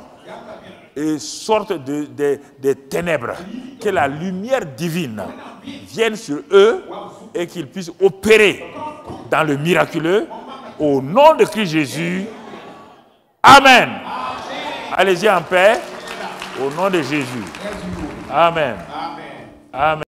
et sorte des ténèbres, que la lumière divine vienne sur eux et qu'ils puissent opérer dans le miraculeux au nom de Christ Jésus. Amen. Allez-y en paix au nom de Jésus. Amen. Amen.